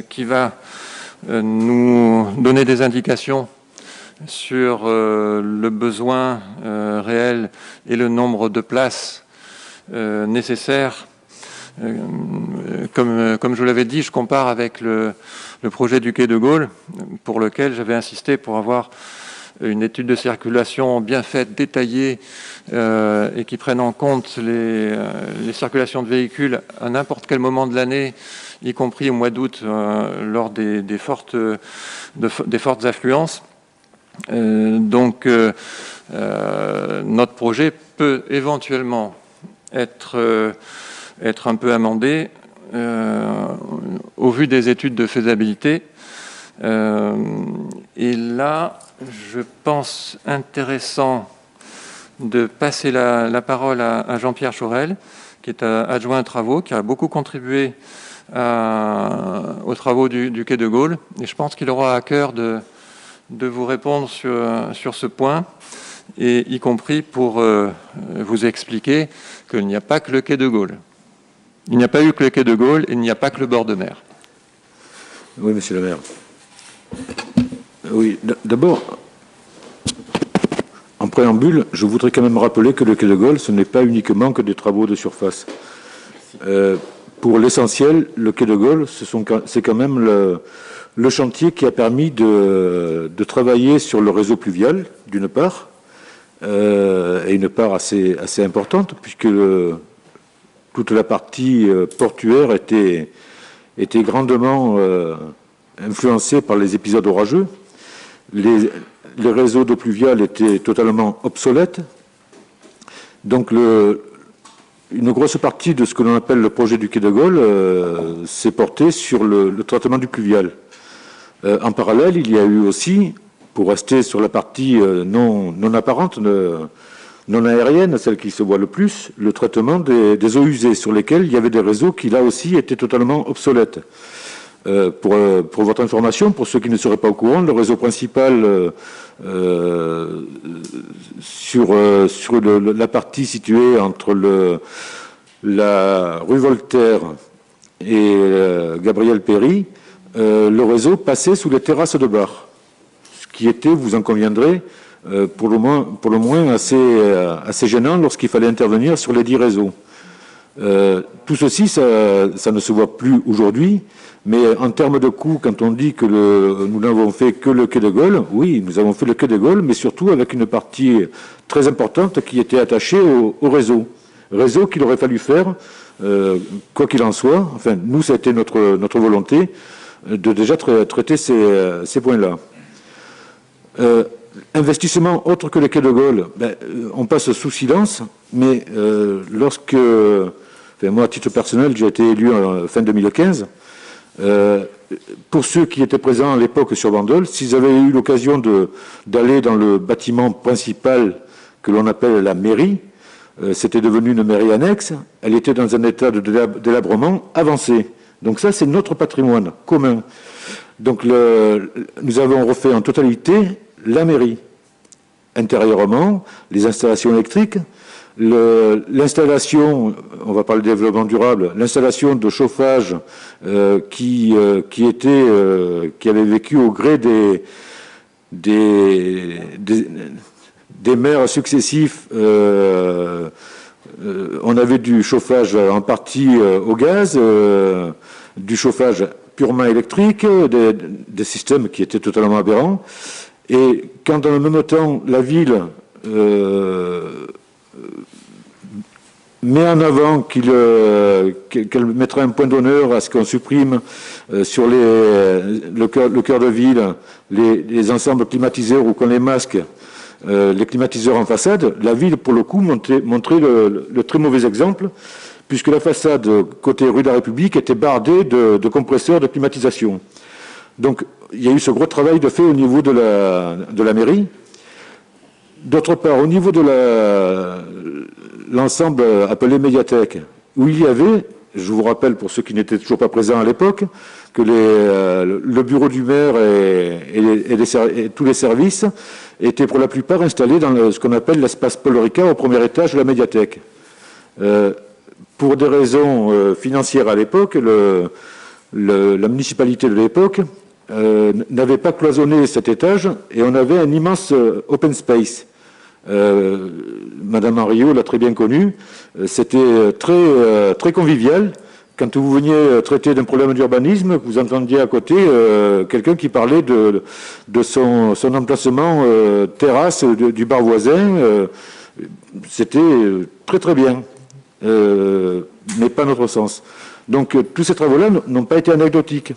qui va nous donner des indications sur le besoin réel et le nombre de places nécessaires. Comme je vous l'avais dit, je compare avec le projet du quai de Gaulle, pour lequel j'avais insisté pour avoir une étude de circulation bien faite, détaillée, et qui prenne en compte les circulations de véhicules à n'importe quel moment de l'année, y compris au mois d'août, lors des fortes affluences. Donc, notre projet peut éventuellement être un peu amendé au vu des études de faisabilité. Et là, je pense intéressant de passer la parole à Jean-Pierre Chaurel, qui est adjoint travaux, qui a beaucoup contribué aux travaux du quai de Gaulle. Et je pense qu'il aura à cœur de vous répondre sur ce point, et y compris pour vous expliquer qu'il n'y a pas que le quai de Gaulle. Il n'y a pas eu que le quai de Gaulle et il n'y a pas que le bord de mer. Oui, monsieur le maire. Oui, d'abord, en préambule, je voudrais quand même rappeler que le quai de Gaulle, ce n'est pas uniquement que des travaux de surface. Pour l'essentiel, le quai de Gaulle, c'est quand même le chantier qui a permis de travailler sur le réseau pluvial, d'une part, et une part assez importante, puisque toute la partie portuaire était grandement influencée par les épisodes orageux. Les réseaux d'eau pluviale étaient totalement obsolètes. Donc, une grosse partie de ce que l'on appelle le projet du quai de Gaulle s'est porté sur le traitement du pluvial. En parallèle, il y a eu aussi, pour rester sur la partie non apparente, non aérienne, celle qui se voit le plus, le traitement des eaux usées, sur lesquelles il y avait des réseaux qui, là aussi, étaient totalement obsolètes. Pour votre information, pour ceux qui ne seraient pas au courant, le réseau principal sur la partie située entre la rue Voltaire et Gabriel Péry, le réseau passait sous les terrasses de bar, ce qui était, vous en conviendrez, pour le moins assez gênant lorsqu'il fallait intervenir sur les 10 réseaux. Tout ceci, ça ne se voit plus aujourd'hui, mais en termes de coûts, quand on dit que nous n'avons fait que le quai de Gaulle, oui, nous avons fait le quai de Gaulle, mais surtout avec une partie très importante qui était attachée au réseau. Réseau qu'il aurait fallu faire, quoi qu'il en soit. Enfin, nous, ça a été notre volonté de déjà traiter ces points-là. Investissement autre que le quai de Gaulle, on passe sous silence, mais lorsque, moi à titre personnel, j'ai été élu en fin 2015, pour ceux qui étaient présents à l'époque sur Bandol, s'ils avaient eu l'occasion d'aller dans le bâtiment principal que l'on appelle la mairie, c'était devenu une mairie annexe, elle était dans un état de délabrement avancé. Donc ça, c'est notre patrimoine commun. Donc nous avons refait en totalité la mairie. Intérieurement, les installations électriques, l'installation, on va parler de développement durable, l'installation de chauffage qui avait vécu au gré des maires successifs. On avait du chauffage en partie au gaz, du chauffage purement électrique, des systèmes qui étaient totalement aberrants. Et quand dans le même temps la ville met en avant qu'elle mettra un point d'honneur à ce qu'on supprime sur le cœur de ville les ensembles climatiseurs ou qu'on les masque, les climatiseurs en façade, la ville, pour le coup, montrait le très mauvais exemple, puisque la façade côté rue de la République était bardée de compresseurs de climatisation. Donc, il y a eu ce gros travail de fait au niveau de la mairie. D'autre part, au niveau de l'ensemble appelé médiathèque, où il y avait, je vous rappelle pour ceux qui n'étaient toujours pas présents à l'époque, que le bureau du maire et tous les services étaient pour la plupart installés dans ce qu'on appelle l'espace Paul Ricard au premier étage de la médiathèque. Pour des raisons financières à l'époque, la municipalité de l'époque n'avait pas cloisonné cet étage et on avait un immense open space. Madame Henriot l'a très bien connu, c'était très convivial. Quand vous veniez traiter d'un problème d'urbanisme, vous entendiez à côté quelqu'un qui parlait de son emplacement terrasse du bar voisin. C'était très très bien, mais pas à notre sens. Donc tous ces travaux-là n'ont pas été anecdotiques.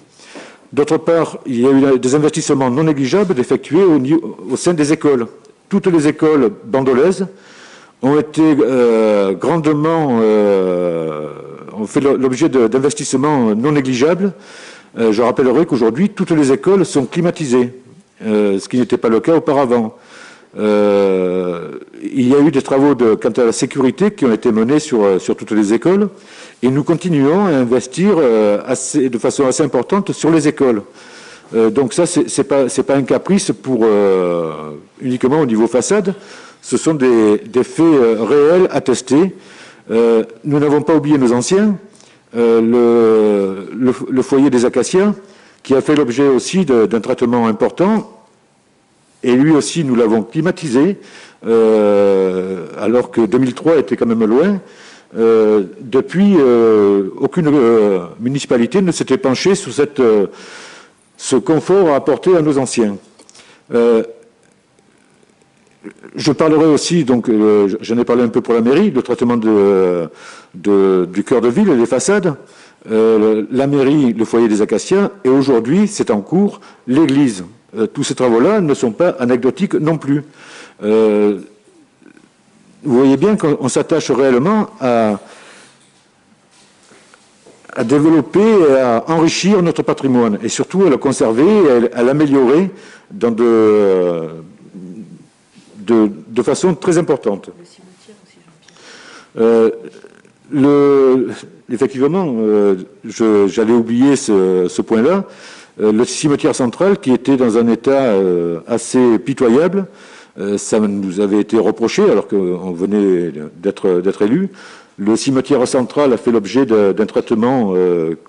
D'autre part, il y a eu des investissements non négligeables effectués au sein des écoles. Toutes les écoles bandolaises ont été grandement ont fait l'objet d'investissements non négligeables. Je rappellerai qu'aujourd'hui, toutes les écoles sont climatisées, ce qui n'était pas le cas auparavant. Il y a eu des travaux quant à la sécurité qui ont été menés sur toutes les écoles, et nous continuons à investir de façon assez importante sur les écoles. Donc ça, c'est pas un caprice uniquement au niveau façade, ce sont des faits réels attestés. Nous n'avons pas oublié nos anciens, le foyer des Acacias, qui a fait l'objet aussi d'un traitement important, et lui aussi nous l'avons climatisé, alors que 2003 était quand même loin. Depuis, aucune municipalité ne s'était penchée sur ce confort à apporter à nos anciens. Je parlerai aussi, donc j'en ai parlé un peu pour la mairie, le traitement du cœur de ville et des façades. La mairie, le foyer des Acacias, et aujourd'hui, c'est en cours, l'église. Tous ces travaux-là ne sont pas anecdotiques non plus. Vous voyez bien qu'on s'attache réellement à développer et à enrichir notre patrimoine, et surtout à le conserver et à l'améliorer de façon très importante. Effectivement, j'allais oublier ce point-là. Le cimetière central, qui était dans un état assez pitoyable, ça nous avait été reproché alors qu'on venait d'être élu. Le cimetière central a fait l'objet d'un traitement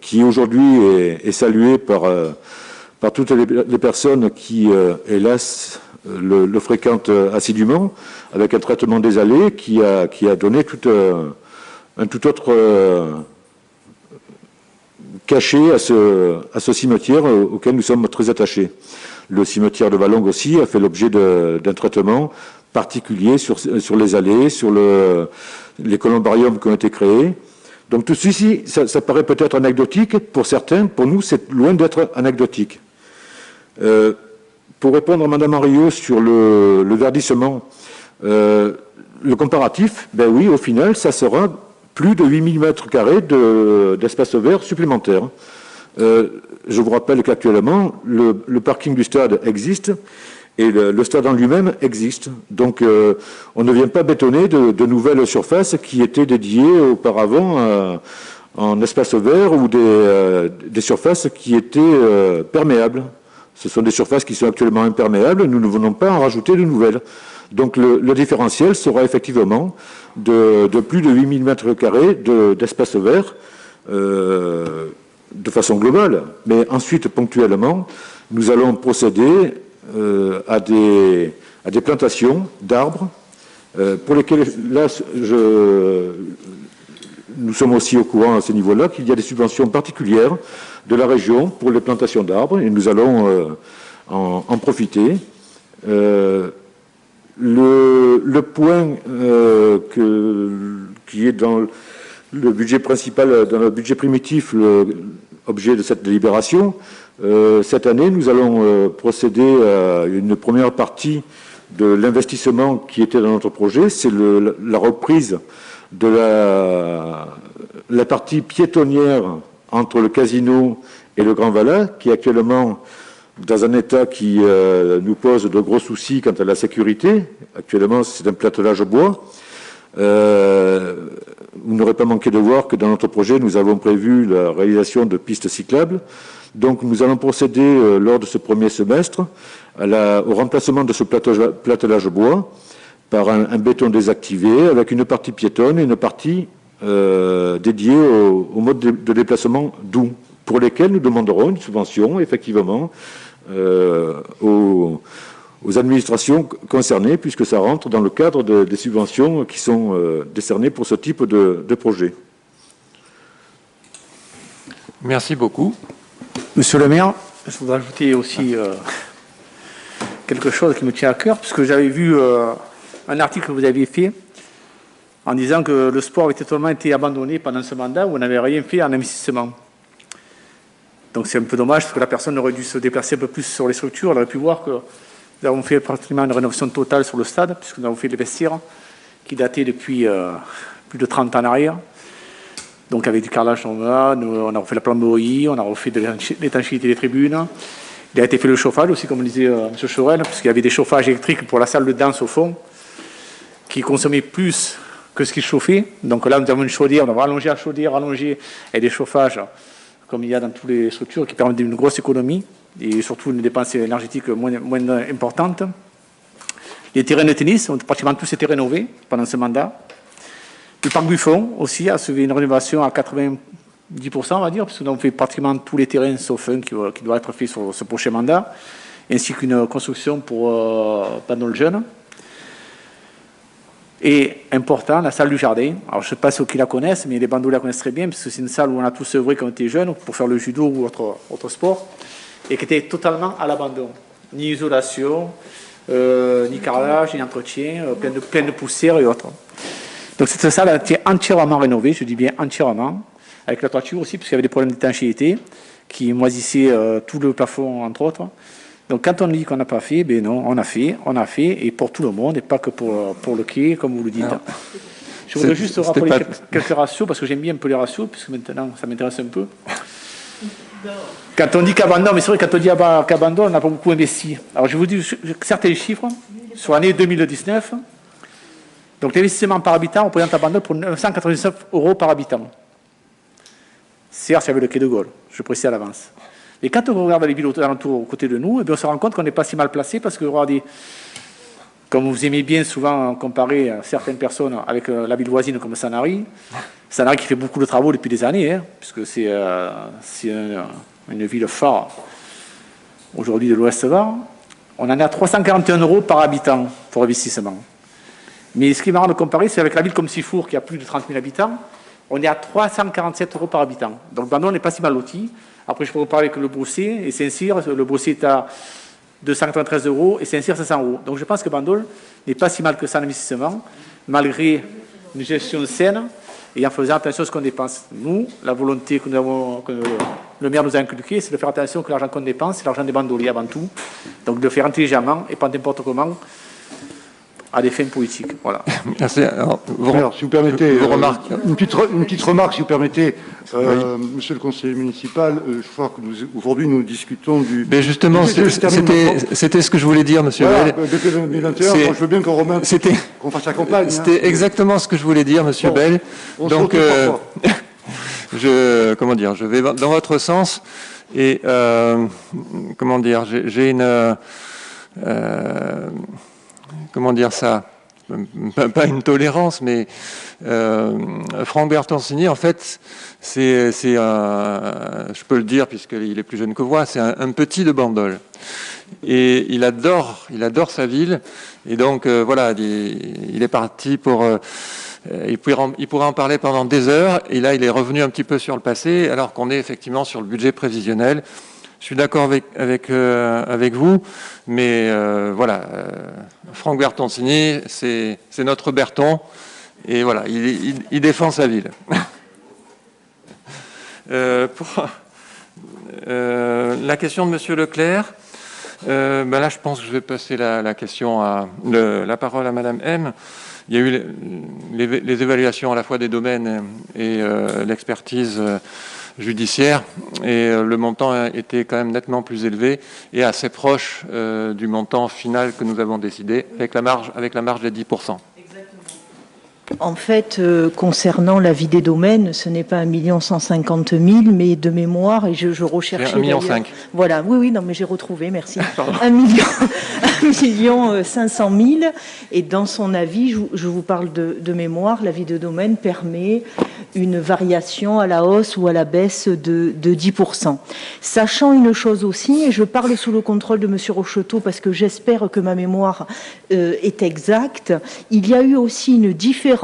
qui aujourd'hui est salué par toutes les personnes qui, hélas, le fréquentent assidûment, avec un traitement des allées qui a donné un tout autre cachet à ce cimetière auquel nous sommes très attachés. Le cimetière de Valongue aussi a fait l'objet d'un traitement particulier sur les allées, sur les columbariums qui ont été créés. Donc tout ceci, ça paraît peut-être anecdotique pour certains, pour nous c'est loin d'être anecdotique. Pour répondre à Mme Henriot sur le verdissement, le comparatif, ben oui, au final, ça sera plus de 8000 m² d'espace vert supplémentaire. Je vous rappelle qu'actuellement, le parking du stade existe et le stade en lui-même existe. Donc, on ne vient pas bétonner de nouvelles surfaces qui étaient dédiées auparavant en espace vert ou des surfaces qui étaient perméables. Ce sont des surfaces qui sont actuellement imperméables, nous ne venons pas en rajouter de nouvelles. Donc le différentiel sera effectivement de plus de 8000 m² d'espace vert de façon globale. Mais ensuite, ponctuellement, nous allons procéder à des plantations d'arbres pour lesquels, là, nous sommes aussi au courant à ce niveau-là qu'il y a des subventions particulières de la région pour les plantations d'arbres et nous allons en profiter. Le point qui est dans le budget principal, dans le budget primitif, l'objet de cette délibération, cette année, nous allons procéder à une première partie de l'investissement qui était dans notre projet, c'est la reprise de la partie piétonnière entre le casino et le Grand Valais, qui est actuellement dans un état qui nous pose de gros soucis quant à la sécurité. Actuellement, c'est un platelage bois. Vous n'aurez pas manqué de voir que dans notre projet, nous avons prévu la réalisation de pistes cyclables. Donc, nous allons procéder lors de ce premier semestre au remplacement de ce platelage bois par un béton désactivé avec une partie piétonne et une partie dédiée au mode de déplacement doux, pour lesquels nous demanderons une subvention, effectivement, aux administrations concernées, puisque ça rentre dans le cadre des subventions qui sont décernées pour ce type de projet. Merci beaucoup. Monsieur le maire, je voudrais ajouter aussi quelque chose qui me tient à cœur, puisque j'avais vu un article que vous aviez fait en disant que le sport avait totalement été abandonné pendant ce mandat où on n'avait rien fait en investissement. Donc c'est un peu dommage, parce que la personne aurait dû se déplacer un peu plus sur les structures. Elle aurait pu voir que nous avons fait pratiquement une rénovation totale sur le stade, puisque nous avons fait les vestiaires qui dataient depuis plus de 30 ans en arrière. Donc avec du carrelage, on a refait la plomberie, on a refait de l'étanchéité des tribunes. Il a été fait le chauffage aussi, comme le disait M. Chorel, puisqu'il y avait des chauffages électriques pour la salle de danse au fond, qui consommaient plus que ce qui chauffait. Donc là, nous avons une chaudière, on va rallonger la chaudière, rallonger, et des chauffages, comme il y a dans toutes les structures, qui permettent une grosse économie, et surtout une dépense énergétique moins importante. Les terrains de tennis ont pratiquement tous été rénovés pendant ce mandat. Le parc Buffon aussi a suivi une rénovation à 90%, on va dire, parce que nous avons fait pratiquement tous les terrains, sauf un qui doit être fait sur ce prochain mandat, ainsi qu'une construction pour Bandol Jeune. Et important, la salle du jardin. Alors je ne sais pas ceux qui la connaissent, mais les bandeaux la connaissent très bien, parce que c'est une salle où on a tous œuvré quand on était jeunes pour faire le judo ou autre sport, et qui était totalement à l'abandon. Ni isolation, ni carrelage, ni entretien, plein de poussière et autres. Donc cette salle a été entièrement rénovée, je dis bien entièrement, avec la toiture aussi, parce qu'il y avait des problèmes d'étanchéité qui moisissaient tout le plafond, entre autres. Donc quand on dit qu'on n'a pas fait, ben non, on a fait, et pour tout le monde, et pas que pour le quai, comme vous le dites. Alors, je voudrais juste rappeler quelques ratios, parce que j'aime bien un peu les ratios, puisque maintenant ça m'intéresse un peu. Quand on dit qu'abandon, mais c'est vrai, quand on dit qu'abandon, on n'a pas beaucoup investi. Alors je vous dis certains chiffres, sur l'année 2019, donc l'investissement par habitant représente abandon pour 999 € par habitant. Certes, il y avait le quai de Gaulle, je précise à l'avance. Et quand on regarde les villes alentours aux côtés de nous, eh bien, on se rend compte qu'on n'est pas si mal placé, parce que, regardez, comme vous aimez bien souvent comparer certaines personnes avec la ville voisine comme Sanary qui fait beaucoup de travaux depuis des années, hein, puisque c'est une ville phare aujourd'hui de l'Ouest-Var, on en est à 341 € par habitant pour investissement. Mais ce qui est marrant de comparer, c'est avec la ville comme Sifour, qui a plus de 30 000 habitants, on est à 347 € par habitant. Donc Bandol n'est pas si mal loti. Après, je peux vous parler que le Brossé et Saint-Cyr, le Brossé est à 293 € et Saint-Cyr 500 €. Donc je pense que Bandol n'est pas si mal que ça en investissement, malgré une gestion saine et en faisant attention à ce qu'on dépense. Nous, la volonté que le maire nous a inculquée, c'est de faire attention que l'argent qu'on dépense, c'est l'argent des bandoliers avant tout. Donc de le faire intelligemment et pas n'importe comment à des fins politiques. Voilà. Merci. Alors, si vous permettez, remarques. une petite remarque, si vous permettez, Monsieur le conseiller municipal, je crois que aujourd'hui nous discutons du. Mais justement, c'était ce que je voulais dire, Monsieur Voilà, Bell. depuis 2021, moi, je veux bien qu'on fasse la campagne. C'était exactement ce que je voulais dire, Monsieur Bell. Donc, je vais dans votre sens et j'ai une comment dire ça, pas une tolérance, mais Franck Bertoncini, en fait, je peux le dire puisqu'il est plus jeune que moi, c'est un petit de Bandol. Et il adore sa ville. Et donc, voilà, il est parti pour... il pourrait en parler pendant des heures. Et là, il est revenu un petit peu sur le passé, alors qu'on est effectivement sur le budget prévisionnel. Je suis d'accord avec vous, mais Franck Bertoncini, c'est notre Berton, et voilà, il défend sa ville. Pour la question de Monsieur Leclerc, là, je pense que je vais passer la parole à Madame M. Il y a eu les évaluations à la fois des domaines et l'expertise judiciaire, et le montant était quand même nettement plus élevé et assez proche du montant final que nous avons décidé avec la marge des 10%. En fait, concernant l'avis des domaines, ce n'est pas 1 150 000, mais de mémoire, et je recherchais... 1,5 million. Voilà, oui, non, mais j'ai retrouvé, merci. 1 500 000, et dans son avis, je vous parle de mémoire, l'avis de domaine permet une variation à la hausse ou à la baisse de 10%. Sachant une chose aussi, et je parle sous le contrôle de M. Rocheteau parce que j'espère que ma mémoire est exacte, il y a eu aussi une différence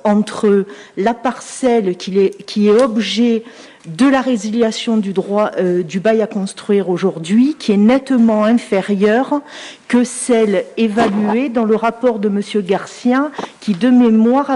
entre la parcelle qui est objet de la résiliation du droit du bail à construire aujourd'hui, qui est nettement inférieure que celle évaluée dans le rapport de M. Garcia, qui de mémoire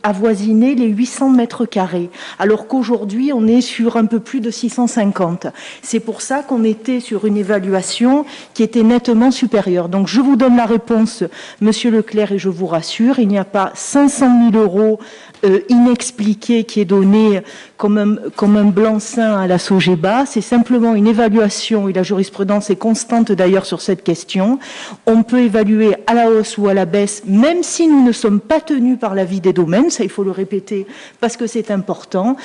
avoisinait les 800 mètres carrés, alors qu'aujourd'hui on est sur un peu plus de 650. C'est pour ça qu'on était sur une évaluation qui était nettement supérieure. Donc je vous donne la réponse, M. Leclerc, et je vous rassure, il n'y a pas 500 000 € inexpliqué qui est donné comme un blanc-seing à la Sogeba. C'est simplement une évaluation, et la jurisprudence est constante d'ailleurs sur cette question. On peut évaluer à la hausse ou à la baisse, même si nous ne sommes pas tenus par l'avis des domaines, ça il faut le répéter parce que c'est important,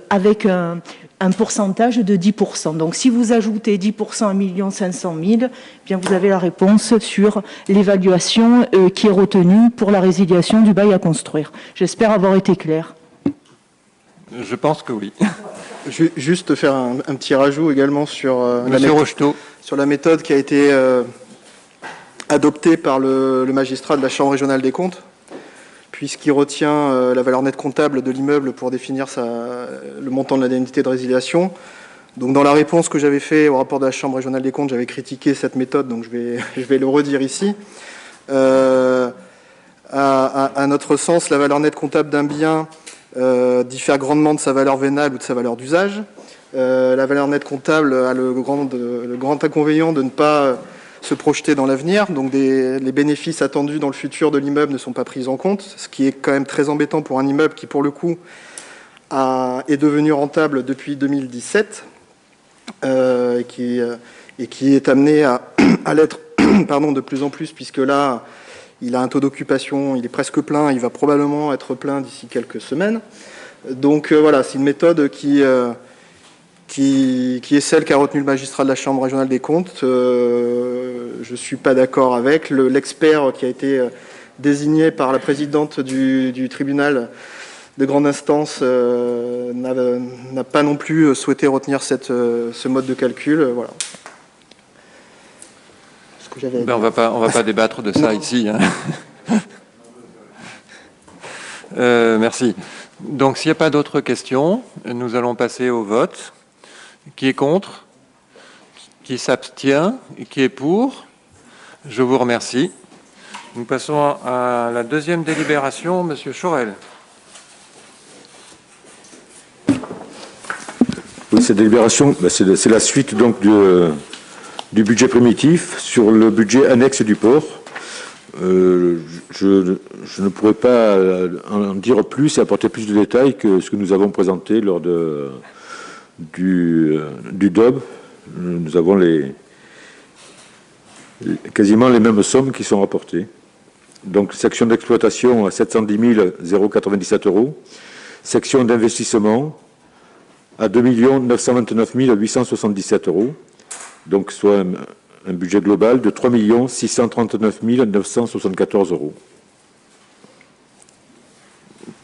avec un pourcentage de 10%. Donc si vous ajoutez 10% à 1 500 000, bien vous avez la réponse sur l'évaluation qui est retenue pour la résiliation du bail à construire. J'espère avoir été clair. Je pense que oui. Juste faire un petit rajout également sur, sur la méthode qui a été adoptée par le magistrat de la Chambre régionale des comptes, puisqu'il retient la valeur nette comptable de l'immeuble pour définir le montant de l'indemnité de résiliation. Donc dans la réponse que j'avais faite au rapport de la Chambre régionale des comptes, j'avais critiqué cette méthode, donc je vais le redire ici. À notre sens, la valeur nette comptable d'un bien diffère grandement de sa valeur vénale ou de sa valeur d'usage. La valeur nette comptable a le grand inconvénient de ne pas se projeter dans l'avenir, donc les bénéfices attendus dans le futur de l'immeuble ne sont pas pris en compte, ce qui est quand même très embêtant pour un immeuble qui, pour le coup, est devenu rentable depuis 2017 et qui est amené à l'être de plus en plus, puisque là, il a un taux d'occupation, il est presque plein, il va probablement être plein d'ici quelques semaines. Donc voilà, c'est une méthode qui est celle qu'a retenue le magistrat de la Chambre régionale des comptes. Je ne suis pas d'accord avec. L'expert qui a été désigné par la présidente du tribunal de grande instance n'a pas non plus souhaité retenir ce mode de calcul. Voilà. On va pas débattre de ça ici. Hein. Merci. Donc, s'il n'y a pas d'autres questions, nous allons passer au vote. Qui est contre? Qui s'abstient? Qui est pour? Je vous remercie. Nous passons à la deuxième délibération. Monsieur Chaurel. Oui, cette délibération, c'est la suite donc du budget primitif sur le budget annexe du port. Je ne pourrais pas en dire plus et apporter plus de détails que ce que nous avons présenté lors du DOB. Nous avons quasiment les mêmes sommes qui sont rapportées. Donc, section d'exploitation à 710 097 €, section d'investissement à 2 929 877 €, donc soit un budget global de 3 639 974 €.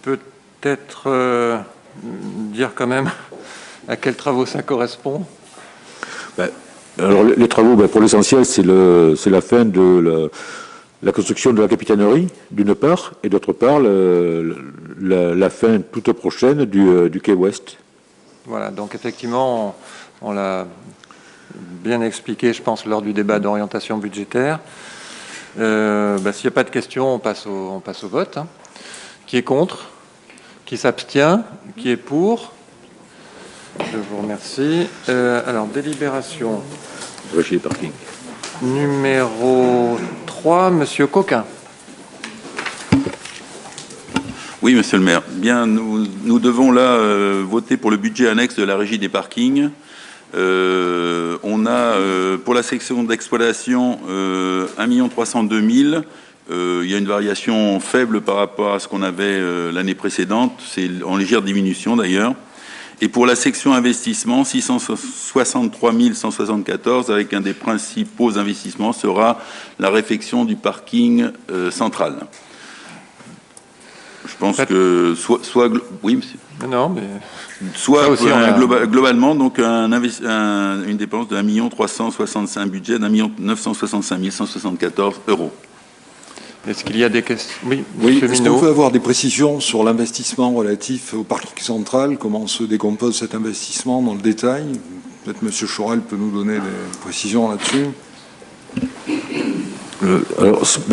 Peut-être dire quand même à quels travaux ça correspond? Alors, les travaux, pour l'essentiel, c'est la fin de la construction de la capitainerie, d'une part, et d'autre part, la fin toute prochaine du quai ouest. Voilà, donc effectivement, on l'a bien expliqué, je pense, lors du débat d'orientation budgétaire. S'il n'y a pas de questions, on passe au vote. Hein. Qui est contre? Qui s'abstient? Qui est pour? Je vous remercie. Alors, délibération. Régie parking. Numéro 3, Monsieur Coquin. Oui, monsieur le maire. Bien, nous devons là voter pour le budget annexe de la régie des parkings. On a, pour la section d'exploitation, 1 302 000. Il y a une variation faible par rapport à ce qu'on avait l'année précédente. C'est en légère diminution d'ailleurs. Et pour la section investissement, 663 174, avec un des principaux investissements sera la réfection du parking central. Je pense que oui, monsieur. Non, mais soit aussi, globalement donc une dépense de 1 365 000, budget d'1 965 174 €. Est-ce qu'il y a des questions? Oui, est-ce qu'on peut avoir des précisions sur l'investissement relatif au parking central? Comment se décompose cet investissement dans le détail? Peut-être M. Chaurel peut nous donner des précisions là-dessus.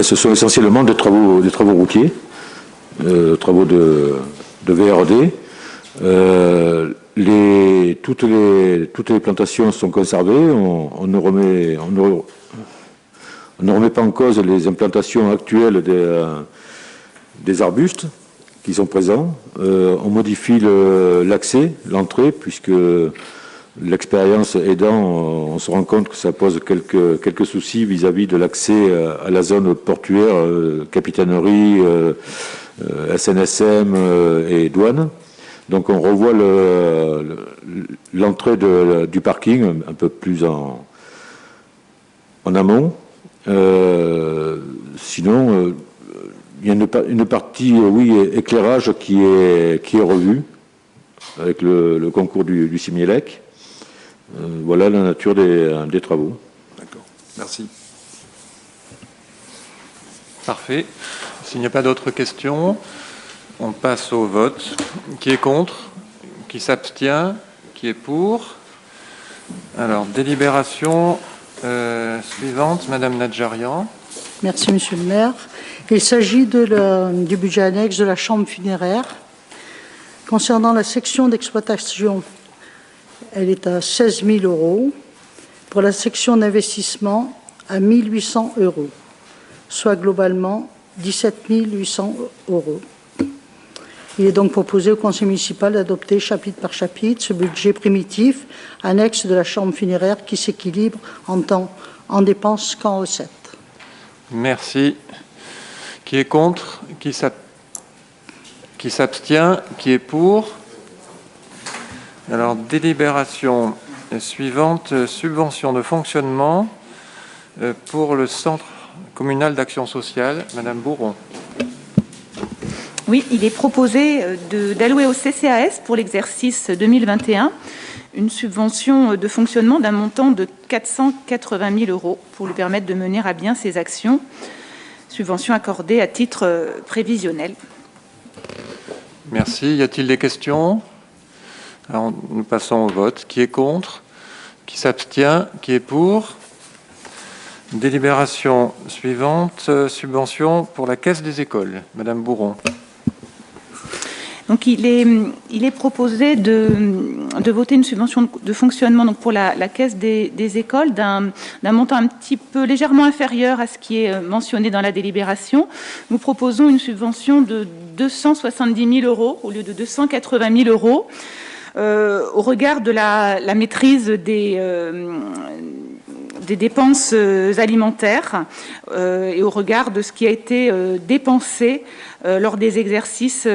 Ce sont essentiellement des travaux routiers, travaux de VRD. Toutes les plantations sont conservées. On ne remet pas en cause les implantations actuelles des arbustes qui sont présents. On modifie l'accès, l'entrée, puisque l'expérience aidant, on se rend compte que ça pose quelques soucis vis-à-vis de l'accès à la zone portuaire, capitainerie, SNSM et douane. Donc on revoit l'entrée du parking un peu plus en amont. Sinon, il y a une partie, éclairage qui est revue avec le concours du Simielec. Voilà la nature des travaux. D'accord, merci. Parfait. S'il n'y a pas d'autres questions, on passe au vote. Qui est contre? Qui s'abstient? Qui est pour? Alors, délibération suivante, Madame Nadjarian. Merci, Monsieur le maire. Il s'agit du budget annexe de la chambre funéraire. Concernant la section d'exploitation, elle est à 16 000 €. Pour la section d'investissement, à 1 800 €, soit globalement 17 800 €. Il est donc proposé au Conseil municipal d'adopter chapitre par chapitre ce budget primitif annexe de la chambre funéraire qui s'équilibre en dépenses qu'en recettes. Merci. Qui est contre? Qui s'abstient? Qui est pour? Alors, délibération suivante, subvention de fonctionnement pour le Centre communal d'action sociale. Madame Bourron. Oui, il est proposé d'allouer au CCAS pour l'exercice 2021 une subvention de fonctionnement d'un montant de 480 000 € pour lui permettre de mener à bien ses actions. Subvention accordée à titre prévisionnel. Merci. Y a-t-il des questions? Alors, nous passons au vote. Qui est contre? Qui s'abstient? Qui est pour? Délibération suivante, subvention pour la Caisse des écoles. Madame Bourron. Donc, il est proposé de voter une subvention de fonctionnement donc pour la Caisse des écoles d'un montant un petit peu légèrement inférieur à ce qui est mentionné dans la délibération. Nous proposons une subvention de 270 000 euros au lieu de 280 000 euros au regard de la maîtrise des dépenses alimentaires et au regard de ce qui a été dépensé lors des exercices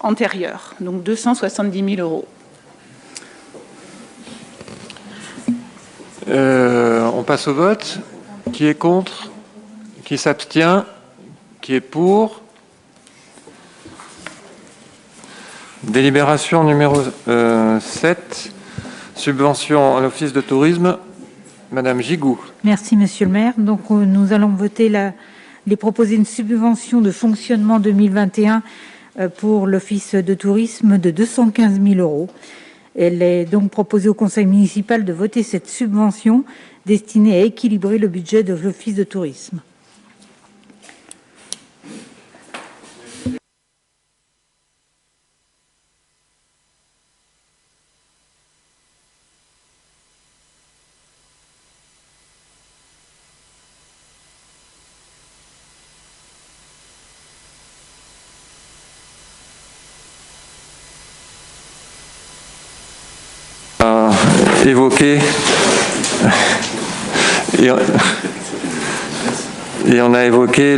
antérieurs. Donc 270 000 euros. On passe au vote. Qui est contre? Qui s'abstient? Qui est pour? Délibération numéro 7, subvention à l'Office de tourisme. Madame Gigou. Merci, Monsieur le maire. Donc, nous allons voter les proposer une subvention de fonctionnement 2021 pour l'Office de tourisme de 215 000 euros. Elle est donc proposée au Conseil municipal de voter cette subvention destinée à équilibrer le budget de l'Office de tourisme. Évoqué et on a évoqué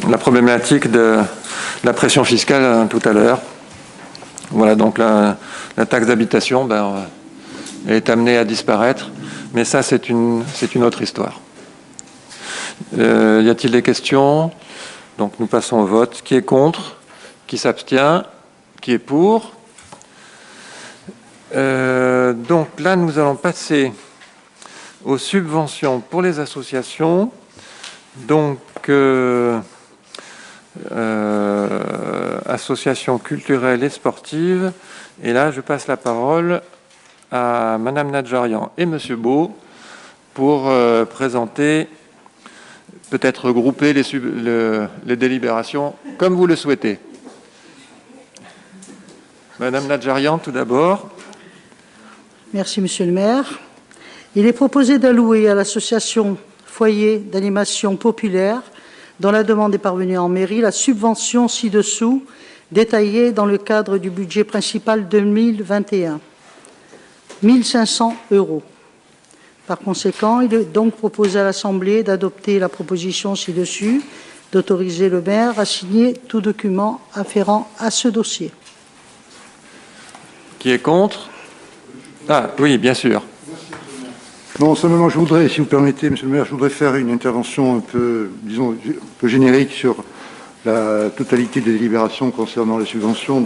la problématique de la pression fiscale tout à l'heure. Voilà, donc la taxe d'habitation elle est amenée à disparaître, mais ça c'est une autre histoire. Y a-t-il des questions? Donc nous passons au vote. Qui est contre? Qui s'abstient? Qui est pour? Donc là, nous allons passer aux subventions pour les associations. Donc, associations culturelles et sportives. Et là, je passe la parole à Madame Nadjarian et Monsieur Beau pour présenter, peut-être regrouper les délibérations comme vous le souhaitez. Madame Nadjarian, tout d'abord. Merci, Monsieur le maire. Il est proposé d'allouer à l'association Foyer d'animation populaire, dont la demande est parvenue en mairie, la subvention ci-dessous, détaillée dans le cadre du budget principal 2021. 1 500 euros. Par conséquent, il est donc proposé à l'Assemblée d'adopter la proposition ci-dessus, d'autoriser le maire à signer tout document afférent à ce dossier. Qui est contre? Ah oui, bien sûr. Non, simplement, je voudrais, si vous permettez, Monsieur le maire, je voudrais faire une intervention un peu, disons, un peu générique sur la totalité des délibérations concernant les subventions.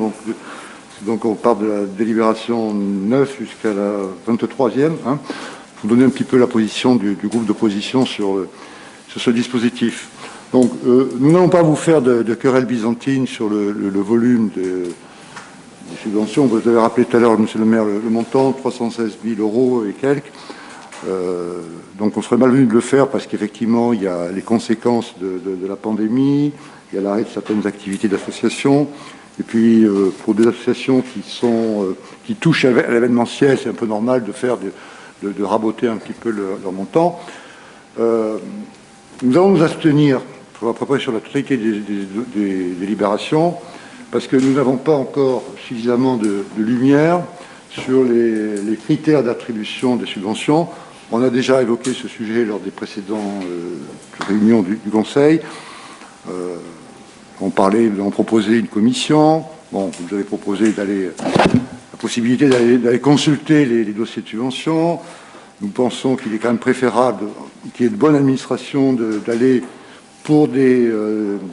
Donc on part de la délibération 9 jusqu'à la 23e. Pour donner un petit peu la position du groupe d'opposition sur ce dispositif. Donc, nous n'allons pas vous faire de querelle byzantine sur le volume des subventions. Vous avez rappelé tout à l'heure, Monsieur le maire, le montant, 316 000 euros et quelques. Donc on serait malvenu de le faire parce qu'effectivement, il y a les conséquences de la pandémie, il y a l'arrêt de certaines activités d'associations. Et puis, pour des associations qui touchent à l'événementiel, c'est un peu normal de faire de raboter un petit peu leur montant. Nous allons nous abstenir à peu près sur la totalité des délibérations parce que nous n'avons pas encore suffisamment de lumière sur les critères d'attribution des subventions. On a déjà évoqué ce sujet lors des précédentes réunions du Conseil. On proposait une commission. Bon, vous avez proposé la possibilité d'aller consulter les dossiers de subvention. Nous pensons qu'il est quand même préférable, qu'il y ait de bonne administration, d'aller pour des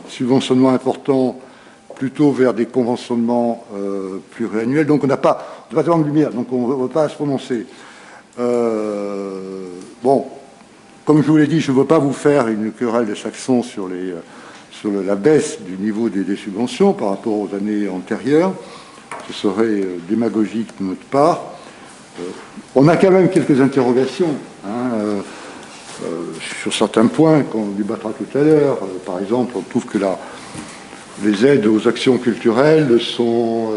subventionnements importants plutôt vers des conventionnements pluriannuels. Donc on n'a pas tellement de lumière, donc on ne veut pas se prononcer. Bon, comme je vous l'ai dit, je ne veux pas vous faire une querelle de Saxon sur sur la baisse du niveau des subventions par rapport aux années antérieures. Ce serait démagogique de notre part. On a quand même quelques interrogations sur certains points qu'on débattra tout à l'heure. Par exemple, on trouve que les aides aux actions culturelles sont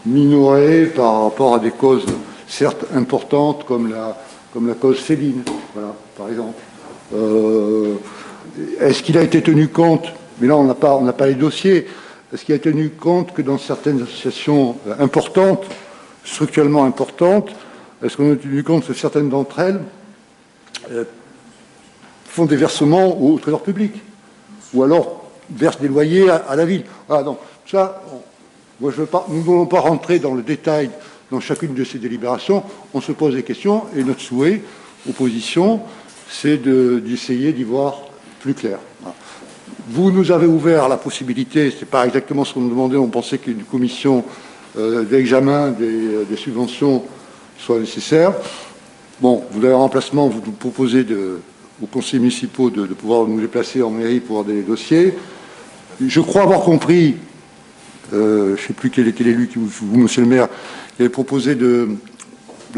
minorées par rapport à des causes certes importantes comme la cause féline, voilà, par exemple. Est-ce qu'il a été tenu compte, mais là on n'a pas les dossiers, est-ce qu'il a tenu compte que dans certaines associations importantes, structurellement importantes, est-ce qu'on a tenu compte que certaines d'entre elles font des versements au trésor public ou alors versent des loyers à la ville? Voilà, donc ça, moi nous ne voulons pas rentrer dans le détail dans chacune de ces délibérations. On se pose des questions et notre souhait, opposition, c'est d'essayer d'y voir plus clair. Voilà. Vous nous avez ouvert la possibilité, ce n'est pas exactement ce qu'on nous demandait, on pensait qu'une commission d'examen des subventions soit nécessaire. Bon, vous avez un remplacement, vous nous proposez aux conseillers municipaux de pouvoir nous déplacer en mairie pour avoir des dossiers. Je crois avoir compris, je ne sais plus quel était l'élu, vous, monsieur le maire, qui avait proposé de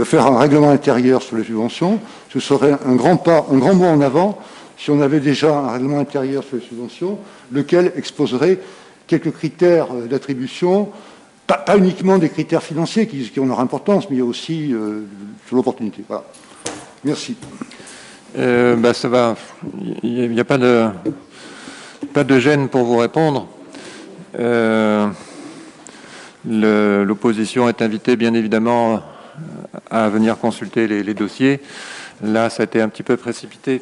faire un règlement intérieur sur les subventions. Ce serait un grand bond en avant si on avait déjà un règlement intérieur sur les subventions, lequel exposerait quelques critères d'attribution, pas uniquement des critères financiers qui ont leur importance, mais il y a aussi sur l'opportunité. Voilà. Merci. Ça va. Il n'y a pas de gêne pour vous répondre. L'opposition est invitée, bien évidemment, à venir consulter les dossiers. Là, ça a été un petit peu précipité.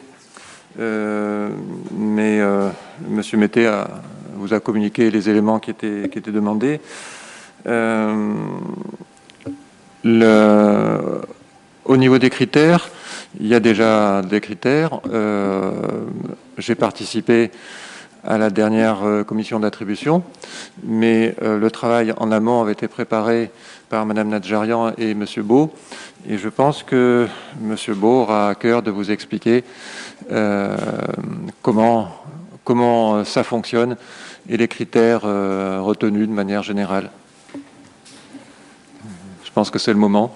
Mais M. Mété vous a communiqué les éléments qui étaient demandés. Au niveau des critères, il y a déjà des critères. J'ai participé à la dernière commission d'attribution, mais le travail en amont avait été préparé par Mme Nadjarian et M. Beau, et je pense que M. Beau aura à cœur de vous expliquer comment ça fonctionne et les critères retenus de manière générale. Je pense que c'est le moment.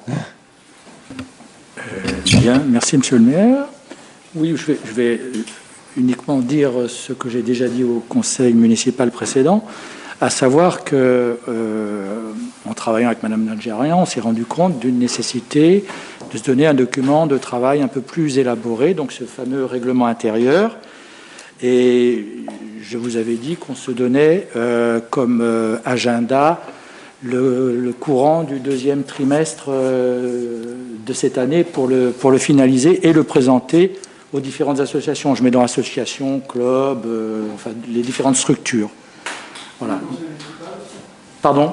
Bien, merci Monsieur le maire. Oui, je vais uniquement dire ce que j'ai déjà dit au conseil municipal précédent, à savoir que, en travaillant avec Mme Nadjarian, on s'est rendu compte d'une nécessité de se donner un document de travail un peu plus élaboré, donc ce fameux règlement intérieur. Et je vous avais dit qu'on se donnait comme agenda le courant du deuxième trimestre de cette année pour le finaliser et le présenter aux différentes associations. Je mets dans associations, clubs, enfin les différentes structures. Voilà. Pardon ?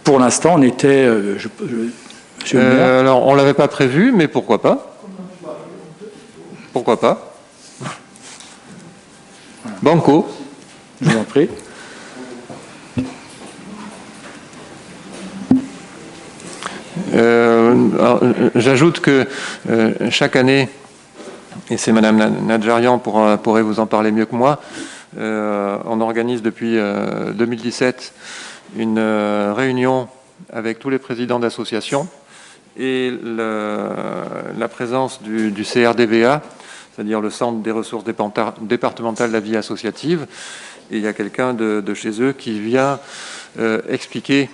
Pour l'instant, on était... alors, on ne l'avait pas prévu, mais pourquoi pas ? Pourquoi pas ? Banco. Je vous en prie. J'ajoute que chaque année, et c'est Mme Nadjarian pourrait vous en parler mieux que moi, on organise depuis 2017 une réunion avec tous les présidents d'associations et la présence du CRDVA, c'est-à-dire le Centre des ressources départementales de la vie associative. Et il y a quelqu'un de chez eux qui vient expliquer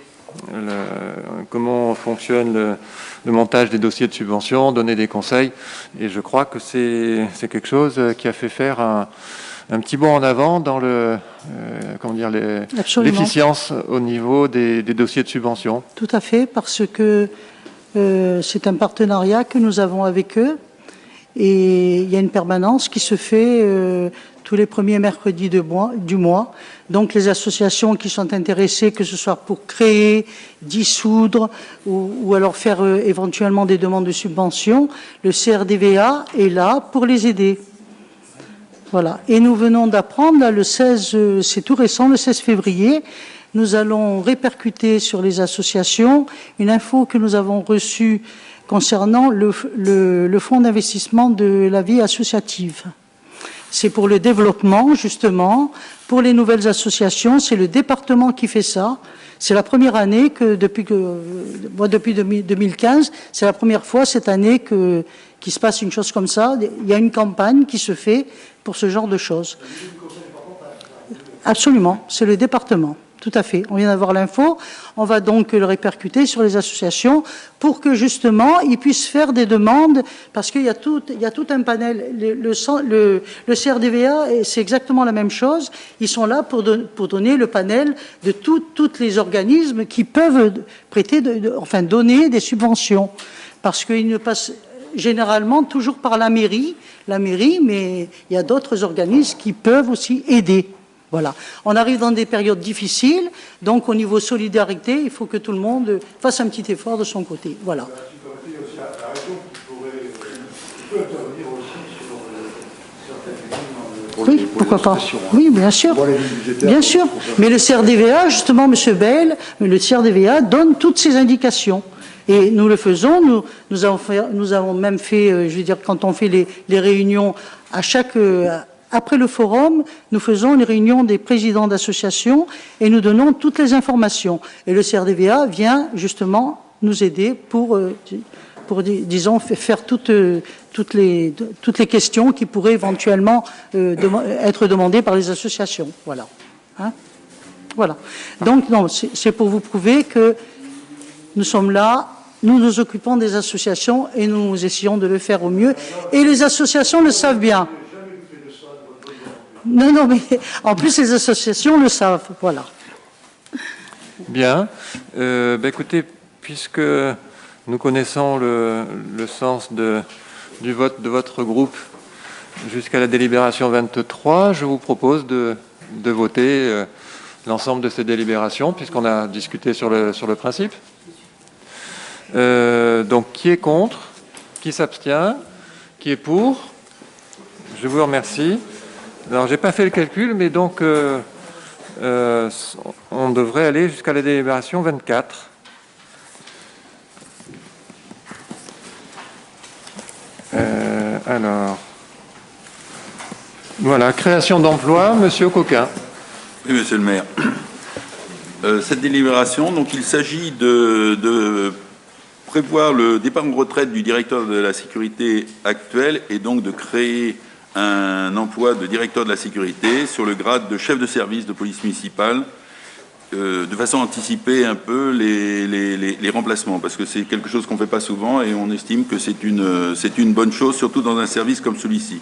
comment fonctionne le montage des dossiers de subvention, donner des conseils. Et je crois que c'est quelque chose qui a fait faire un petit bond en avant dans l'efficience au niveau des dossiers de subvention. Tout à fait, parce que c'est un partenariat que nous avons avec eux. Et il y a une permanence qui se fait tous les premiers mercredis du mois. Donc les associations qui sont intéressées, que ce soit pour créer, dissoudre ou alors faire éventuellement des demandes de subventions, le CRDVA est là pour les aider. Voilà. Et nous venons d'apprendre, le 16, c'est tout récent, le 16 février, nous allons répercuter sur les associations une info que nous avons reçue concernant le fonds d'investissement de la vie associative. c'est pour le développement, justement, pour les nouvelles associations. C'est le département qui fait ça. C'est la première année depuis 2015, c'est la première fois cette année qu'il se passe une chose comme ça. Il y a une campagne qui se fait pour ce genre de choses. Absolument, c'est le département. Tout à fait. On vient d'avoir l'info. On va donc le répercuter sur les associations pour que justement ils puissent faire des demandes, parce qu'il y a tout un panel. Le CRDVA, c'est exactement la même chose. Ils sont là pour donner le panel de tous les organismes qui peuvent prêter, donner des subventions, parce qu'ils ne passent généralement toujours par la mairie, mais il y a d'autres organismes qui peuvent aussi aider. Voilà. On arrive dans des périodes difficiles, donc au niveau solidarité, il faut que tout le monde fasse un petit effort de son côté. Voilà. Oui, pourquoi pas. Oui, bien sûr. Bien sûr. Mais le CRDVA, justement, M. Bell, le CRDVA donne toutes ces indications. Et nous le faisons, nous avons même fait, je veux dire, quand on fait les réunions après le forum, nous faisons les réunions des présidents d'associations et nous donnons toutes les informations. Et le CRDVA vient justement nous aider pour disons, faire toutes les questions qui pourraient éventuellement être demandées par les associations. Voilà. Hein? Voilà. Donc, non, c'est pour vous prouver que nous sommes là, nous nous occupons des associations et nous essayons de le faire au mieux. Et les associations le savent bien. Non, mais en plus, les associations le savent. Voilà. Bien. Écoutez, puisque nous connaissons le sens du vote de votre groupe jusqu'à la délibération 23, je vous propose de voter l'ensemble de ces délibérations, puisqu'on a discuté sur le principe. Donc, qui est contre? Qui s'abstient? Qui est pour? Je vous remercie. Alors, j'ai pas fait le calcul, mais donc on devrait aller jusqu'à la délibération 24. Alors, voilà, création d'emplois, Monsieur Coquin. Oui, Monsieur le maire. Cette délibération, donc, il s'agit de prévoir le départ en retraite du directeur de la sécurité actuel et donc de créer un emploi de directeur de la sécurité sur le grade de chef de service de police municipale, de façon à anticiper un peu les remplacements, parce que c'est quelque chose qu'on ne fait pas souvent et on estime que c'est une bonne chose, surtout dans un service comme celui-ci.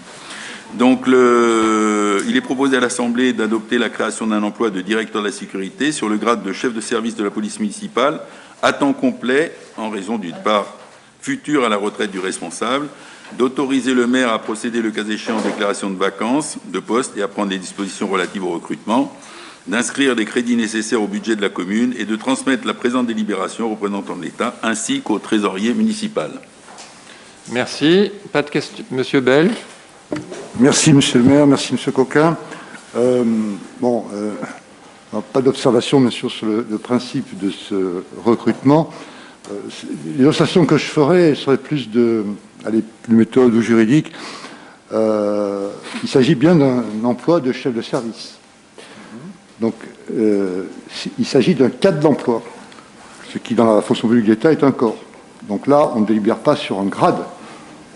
Donc, il est proposé à l'Assemblée d'adopter la création d'un emploi de directeur de la sécurité sur le grade de chef de service de la police municipale à temps complet en raison du départ futur à la retraite du responsable, d'autoriser le maire à procéder le cas échéant en déclaration de vacances de poste et à prendre les dispositions relatives au recrutement, d'inscrire les crédits nécessaires au budget de la commune et de transmettre la présente délibération au représentant de l'État ainsi qu'au trésorier municipal. Merci. Pas de questions. Monsieur Bell. Merci, Monsieur le maire. Merci, Monsieur Coquin. Pas d'observation, bien sûr, sur le principe de ce recrutement. L'illustration que je ferai serait plus de méthode ou juridique. Il s'agit bien d'un emploi de chef de service. Donc, il s'agit d'un cadre d'emploi, ce qui, dans la fonction publique d'État, est un corps. Donc là, on ne délibère pas sur un grade,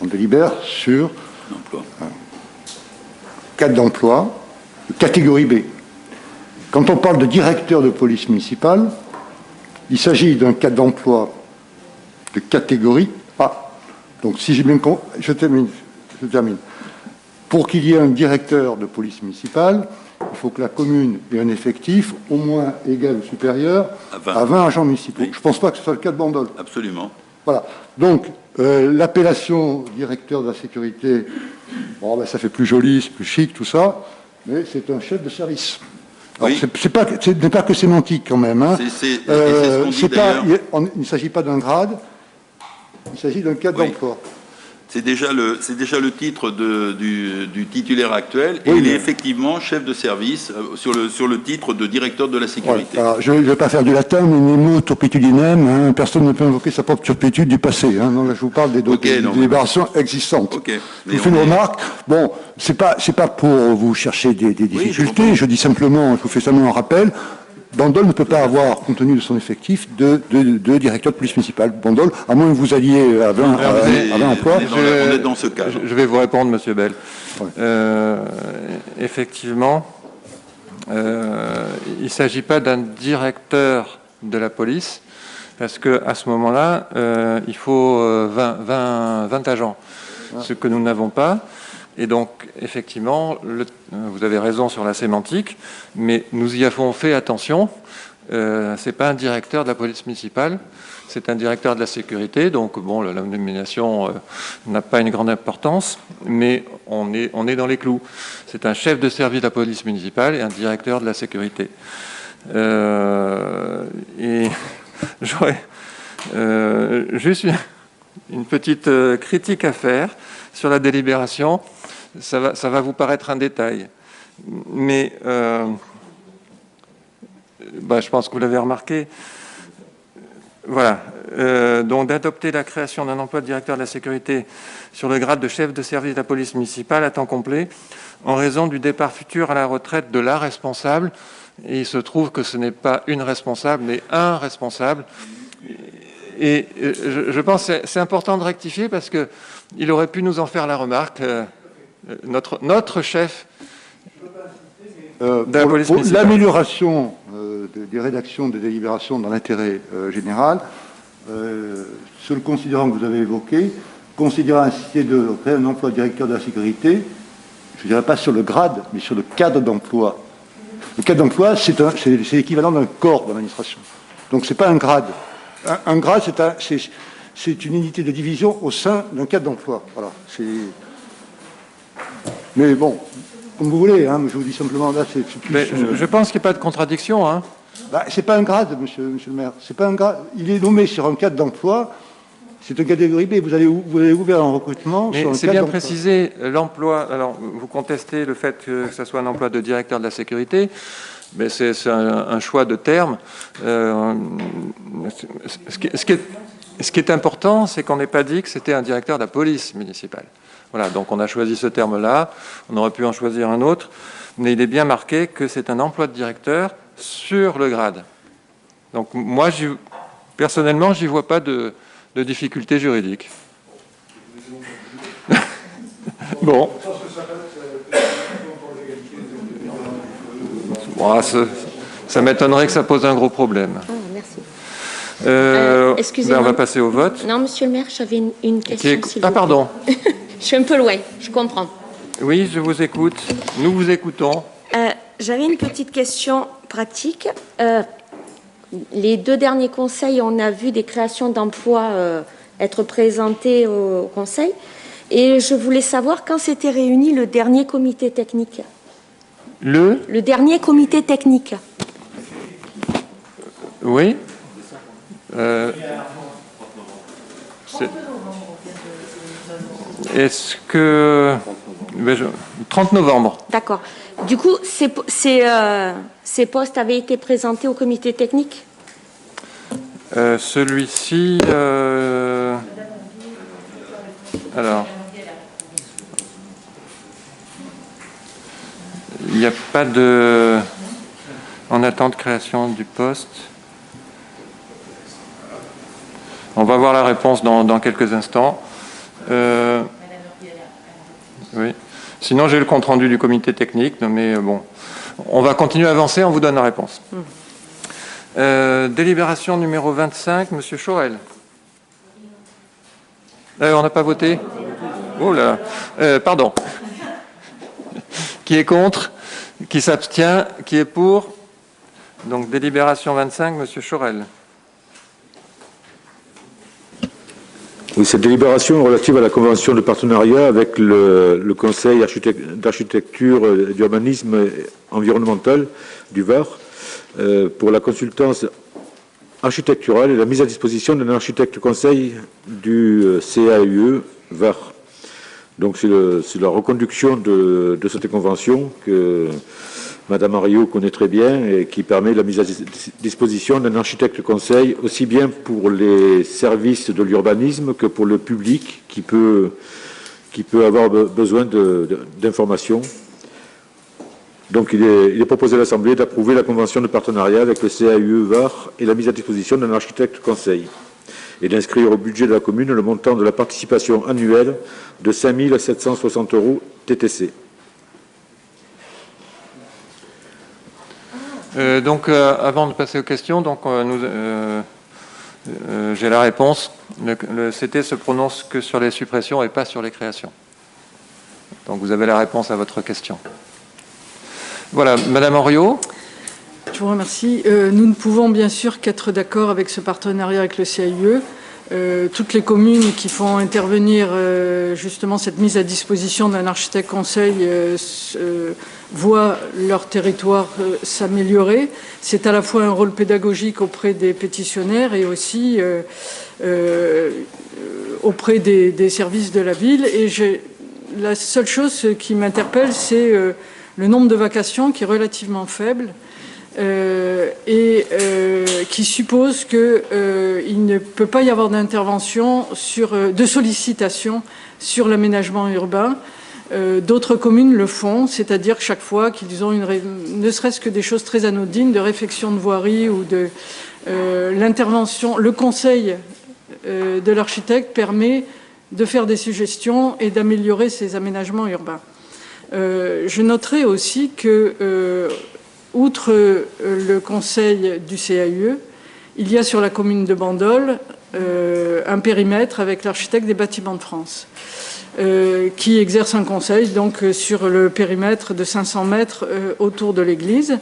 on délibère sur un cadre d'emploi de catégorie B. Quand on parle de directeur de police municipale, il s'agit d'un cadre d'emploi de catégorie A. Donc, si j'ai bien compris, je termine. Pour qu'il y ait un directeur de police municipale, il faut que la commune ait un effectif au moins égal ou supérieur à 20 agents municipaux. Oui. Je ne pense pas que ce soit le cas de Bandol. Absolument. Voilà. Donc, l'appellation directeur de la sécurité, ça fait plus joli, c'est plus chic, tout ça, mais c'est un chef de service. Alors, oui. Ce n'est pas que sémantique quand même. Hein. Il ne s'agit pas d'un grade, il s'agit d'un cadre d'emploi. C'est déjà le titre du titulaire actuel, et Oui, il est mais- effectivement chef de service sur le titre de directeur de la sécurité. Voilà. Alors, je ne vais pas faire du latin, mais nemo turpitudinem, hein, personne ne peut invoquer sa propre turpitude du passé. Hein. Non, là, je vous parle des délibérations existantes. Ok. Je vous fais une remarque. Bon, c'est pas pour vous chercher des difficultés. Je dis simplement, je vous fais seulement un rappel. Bandol ne peut pas avoir, compte tenu de son effectif, de directeur de police municipale. Bandol, à moins que vous alliez à 20 emplois. On est dans ce cas. Je vais vous répondre, Monsieur Bell. Effectivement, il ne s'agit pas d'un directeur de la police, parce qu'à ce moment-là, il faut 20 agents, ce que nous n'avons pas. Et donc, effectivement, vous avez raison sur la sémantique, mais nous y avons fait attention. Ce n'est pas un directeur de la police municipale, c'est un directeur de la sécurité. Donc, bon, la nomination n'a pas une grande importance, mais on est dans les clous. C'est un chef de service de la police municipale et un directeur de la sécurité. Et j'aurais juste une petite critique à faire sur la délibération. Ça va vous paraître un détail, mais je pense que vous l'avez remarqué. Voilà. Donc d'adopter la création d'un emploi de directeur de la sécurité sur le grade de chef de service de la police municipale à temps complet en raison du départ futur à la retraite de la responsable. Et il se trouve que ce n'est pas une responsable, mais un responsable. Et je pense que c'est important de rectifier parce qu'il aurait pu nous en faire la remarque. Notre chef de la police pour municipale. l'amélioration des rédactions des délibérations dans l'intérêt général, sur le considérant que vous avez évoqué, considérant inciter de créer un emploi de directeur de la sécurité, je ne dirais pas sur le grade, mais sur le cadre d'emploi. Le cadre d'emploi, c'est l'équivalent d'un corps dans l'administration. Donc, ce n'est pas un grade. Un grade, c'est une unité de division au sein d'un cadre d'emploi. Voilà. Mais bon, comme vous voulez, hein, je vous dis simplement, là, c'est plus... Mais je pense qu'il n'y a pas de contradiction. Hein. C'est pas un grade, monsieur le maire. C'est pas un grade. Il est nommé sur un cadre d'emploi. C'est une catégorie B. Vous avez ouvert un recrutement sur un cadre d'emploi. Mais c'est bien précisé, l'emploi... Alors, vous contestez le fait que ce soit un emploi de directeur de la sécurité, mais c'est un choix de terme. Ce qui est important, c'est qu'on n'ait pas dit que c'était un directeur de la police municipale. Voilà, donc on a choisi ce terme-là, on aurait pu en choisir un autre, mais il est bien marqué que c'est un emploi de directeur sur le grade. Donc moi, personnellement, j'y vois pas de difficulté juridique. Bon. Ça m'étonnerait que ça pose un gros problème. Oh, merci. Excusez-moi. On va passer au vote. Non, monsieur le maire, j'avais une question. Pardon. Je suis un peu loin, je comprends. Oui, je vous écoute. Nous vous écoutons. J'avais une petite question pratique. Les 2 derniers conseils, on a vu des créations d'emplois être présentées au conseil. Et je voulais savoir quand s'était réuni le dernier comité technique. Le dernier comité technique. Oui. 30 novembre. D'accord. Du coup, ces postes avaient été présentés au comité technique? Celui-ci... Alors... Il n'y a pas de... En attente de création du poste. On va voir la réponse dans quelques instants. Oui. Sinon, j'ai le compte-rendu du comité technique, mais bon. On va continuer à avancer, on vous donne la réponse. Délibération numéro 25, Monsieur Chaurel. On n'a pas voté? Oh là. Pardon. Qui est contre? Qui s'abstient? Qui est pour? Donc, délibération 25, Monsieur Chaurel. Oui, cette délibération relative à la convention de partenariat avec le Conseil d'architecture et d'urbanisme environnemental du Var pour la consultance architecturale et la mise à disposition d'un architecte conseil du CAUE Var. Donc c'est la reconduction de cette convention que Madame Henriot connaît très bien et qui permet la mise à disposition d'un architecte conseil aussi bien pour les services de l'urbanisme que pour le public qui peut avoir besoin d'informations. Donc il est proposé à l'Assemblée d'approuver la convention de partenariat avec le CAUE Var et la mise à disposition d'un architecte conseil et d'inscrire au budget de la commune le montant de la participation annuelle de 5 760 € TTC. Donc, avant de passer aux questions, j'ai la réponse. Le CT se prononce que sur les suppressions et pas sur les créations. Donc, vous avez la réponse à votre question. Voilà, Madame Henriot. Je vous remercie. Nous ne pouvons bien sûr qu'être d'accord avec ce partenariat avec le CAUE. Toutes les communes qui font intervenir justement cette mise à disposition d'un architecte conseil voient leur territoire s'améliorer. C'est à la fois un rôle pédagogique auprès des pétitionnaires et aussi auprès des services de la ville. Et la seule chose qui m'interpelle, c'est le nombre de vacations qui est relativement faible. Qui suppose qu'il ne peut pas y avoir d'intervention de sollicitation sur l'aménagement urbain. D'autres communes le font, c'est-à-dire que chaque fois qu'ils ont ne serait-ce que des choses très anodines de réfection de voirie ou de l'intervention, le conseil de l'architecte permet de faire des suggestions et d'améliorer ces aménagements urbains. Je noterai aussi que outre le conseil du CAUE, il y a sur la commune de Bandol un périmètre avec l'architecte des bâtiments de France qui exerce un conseil donc sur le périmètre de 500 mètres autour de l'église.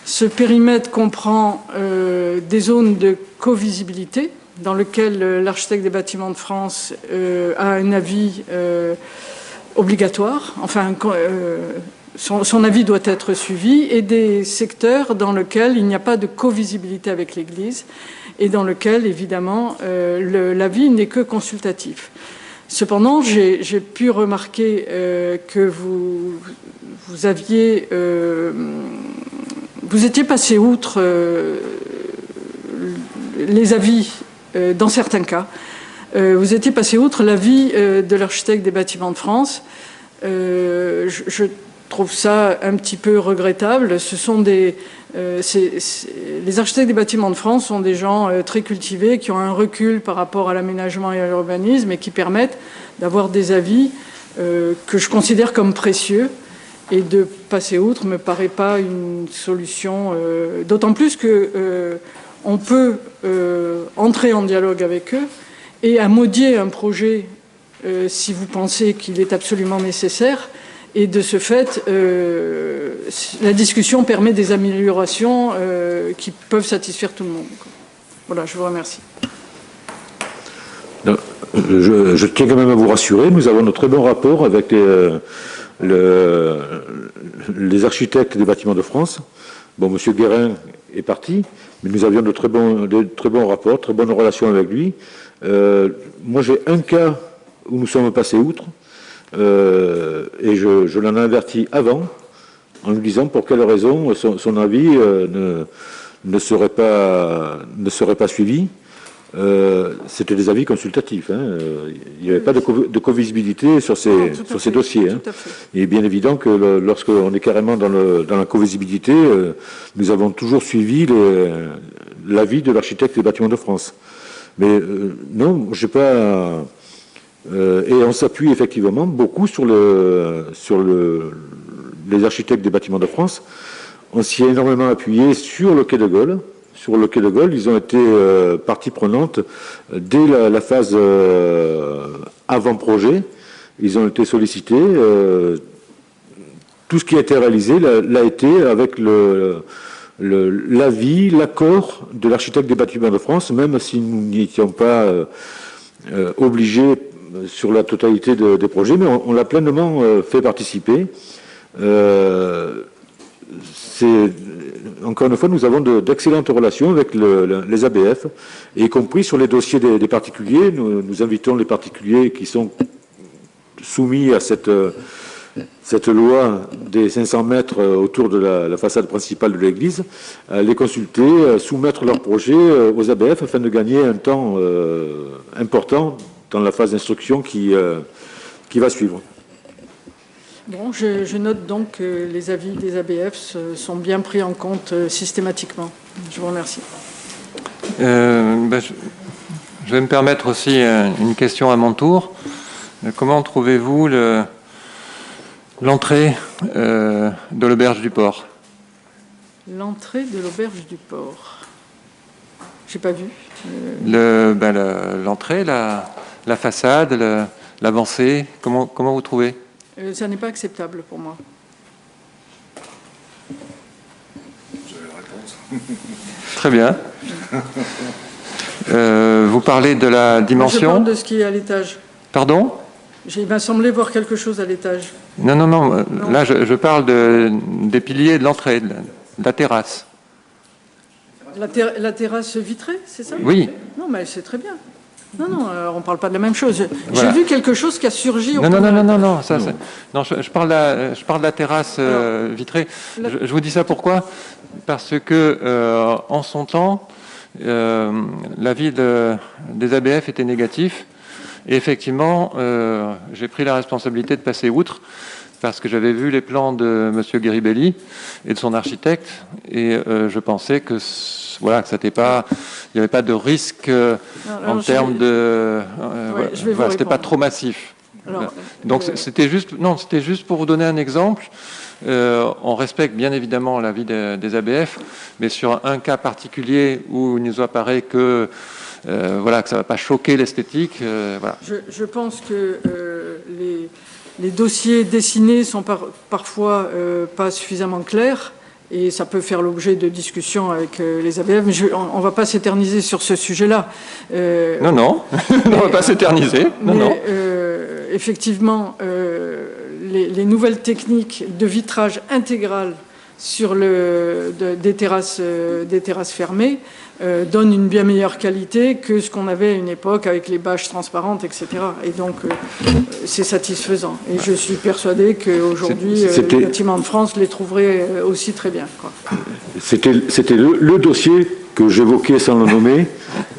Ce périmètre comprend des zones de co-visibilité dans lesquelles l'architecte des bâtiments de France a un avis obligatoire, enfin son avis doit être suivi, et des secteurs dans lesquels il n'y a pas de co-visibilité avec l'Église et dans lesquels, évidemment, l'avis n'est que consultatif. Cependant, j'ai pu remarquer que vous étiez passé outre les avis dans certains cas. Vous étiez passé outre l'avis de l'architecte des bâtiments de France. Je trouve ça un petit peu regrettable. Ce sont les architectes des bâtiments de France sont des gens très cultivés, qui ont un recul par rapport à l'aménagement et à l'urbanisme et qui permettent d'avoir des avis que je considère comme précieux. Et de passer outre ne me paraît pas une solution, d'autant plus qu'on peut entrer en dialogue avec eux et amodier un projet si vous pensez qu'il est absolument nécessaire. Et de ce fait, la discussion permet des améliorations qui peuvent satisfaire tout le monde. Voilà, je vous remercie. Je tiens quand même à vous rassurer, nous avons de très bons rapports avec les architectes des bâtiments de France. Bon, M. Guérin est parti, mais nous avions de très bons rapports, très bonnes relations avec lui. Moi, j'ai un cas où nous sommes passés outre, et je l'en ai averti avant, en lui disant pour quelle raison son avis ne serait pas suivi. C'était des avis consultatifs. Il n'y avait pas de co-visibilité sur ces dossiers. Il est bien évident que lorsqu'on est carrément dans la co-visibilité, nous avons toujours suivi l'avis de l'architecte des bâtiments de France. Mais non, j'ai pas... et on s'appuie effectivement beaucoup sur les architectes des bâtiments de France. On s'y est énormément appuyé sur le Quai de Gaulle. Sur le Quai de Gaulle, ils ont été partie prenante dès la phase avant-projet. Ils ont été sollicités. Tout ce qui a été réalisé l'a été avec l'avis, l'accord de l'architecte des bâtiments de France, même si nous n'y étions pas obligés sur la totalité des projets, mais on l'a pleinement fait participer. Encore une fois, nous avons d'excellentes relations avec les ABF, y compris sur les dossiers des particuliers. Nous invitons les particuliers qui sont soumis à cette loi des 500 mètres autour de la façade principale de l'église, les consulter, soumettre leur projet aux ABF afin de gagner un temps important dans la phase d'instruction qui va suivre. Bon, je note donc que les avis des ABF sont bien pris en compte systématiquement. Je vous remercie. Je vais me permettre aussi une question à mon tour. Comment trouvez-vous l'entrée de l'auberge du port? L'entrée de l'auberge du port. J'ai pas vu. L'entrée, la façade, l'avancée. Comment vous trouvez? Ça n'est pas acceptable pour moi. Vous avez la réponse. Très bien. Vous parlez de la dimension. Je parle de ce qui est à l'étage. Pardon? Il m'a semblé voir quelque chose à l'étage. Non. Là, je parle des piliers de l'entrée, de la terrasse. La terrasse vitrée, c'est ça? Oui. Non, mais c'est très bien. Non, on ne parle pas de la même chose. Voilà. J'ai vu quelque chose qui a surgi au Non, je parle de la terrasse vitrée. Je vous dis ça pourquoi? Parce que, en son temps, l'avis des ABF était négatif. Et effectivement, j'ai pris la responsabilité de passer outre parce que j'avais vu les plans de M. Gueribelli et de son architecte, et je pensais que ça n'était pas, il n'y avait pas de risque en termes de, c'était pas trop massif. Donc c'était juste pour vous donner un exemple. On respecte bien évidemment l'avis des ABF, mais sur un cas particulier où il nous apparaît que que ça ne va pas choquer l'esthétique. Je pense que les dossiers dessinés sont parfois pas suffisamment clairs, et ça peut faire l'objet de discussions avec les ABF, mais on ne va pas s'éterniser sur ce sujet-là. Non, on ne va pas s'éterniser. Effectivement, les nouvelles techniques de vitrage intégral sur des terrasses fermées donnent une bien meilleure qualité que ce qu'on avait à une époque avec les bâches transparentes, etc. Et donc, c'est satisfaisant. Et je suis persuadé qu'aujourd'hui, les bâtiments de France les trouveraient aussi très bien. C'était le dossier que j'évoquais sans le nommer,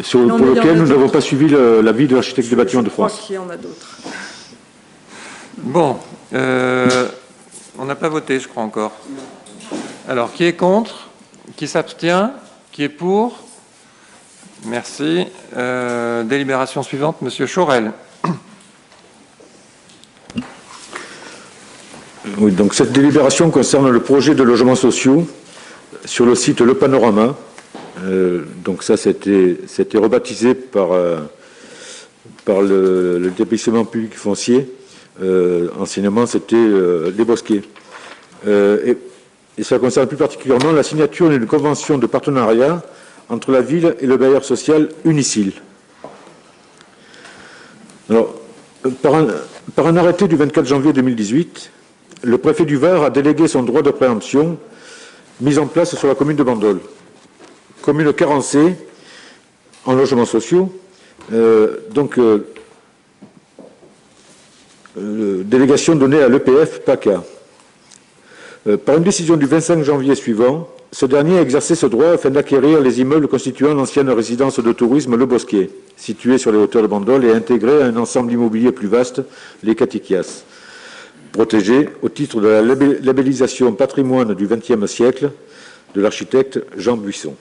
pour lequel nous n'avons pas suivi l'avis de l'architecte des bâtiments de France. Je crois qu'il y en a d'autres. Bon, on n'a pas voté, je crois, encore. Alors, qui est contre? Qui s'abstient? Qui est pour? Merci. Délibération suivante, Monsieur Chaurel. Oui, donc cette délibération concerne le projet de logements sociaux sur le site Le Panorama. Donc ça, c'était rebaptisé par l'établissement public foncier. Anciennement, c'était les Bosquets. Et ça concerne plus particulièrement la signature d'une convention de partenariat entre la ville et le bailleur social Unicil. Alors, par un arrêté du 24 janvier 2018, le préfet du Var a délégué son droit de préemption mis en place sur la commune de Bandol. Commune carencée en logements sociaux, délégation donnée à l'EPF PACA. Par une décision du 25 janvier suivant, ce dernier a exercé ce droit afin d'acquérir les immeubles constituant l'ancienne résidence de tourisme Le Bosquet, située sur les hauteurs de Bandol et intégrée à un ensemble immobilier plus vaste, les Catiquias, protégé au titre de la labellisation patrimoine du XXe siècle de l'architecte Jean Buisson.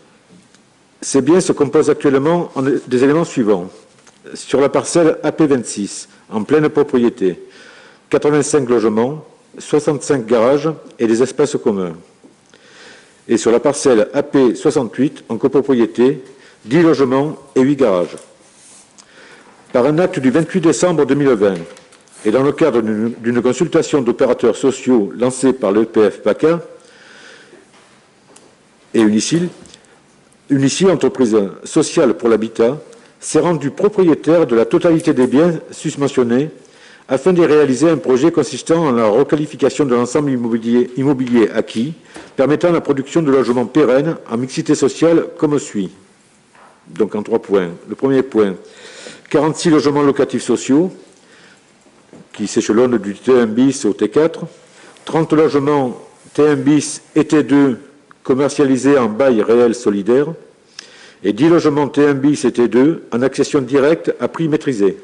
Ces biens se composent actuellement des éléments suivants. Sur la parcelle AP26, en pleine propriété, 85 logements, 65 garages et des espaces communs. Et sur la parcelle AP68, en copropriété, 10 logements et 8 garages. Par un acte du 28 décembre 2020, et dans le cadre d'une consultation d'opérateurs sociaux lancée par l'EPF PACA et Unicil, entreprise sociale pour l'habitat, s'est rendu propriétaire de la totalité des biens susmentionnés afin de réaliser un projet consistant en la requalification de l'ensemble immobilier acquis, permettant la production de logements pérennes en mixité sociale comme suit. Donc en 3 points. Le premier point, 46 logements locatifs sociaux qui s'échelonne du T1 bis au T4, 30 logements T1 bis et T2 commercialisés en bail réel solidaire, et 10 logements T1 bis et T2 en accession directe à prix maîtrisé.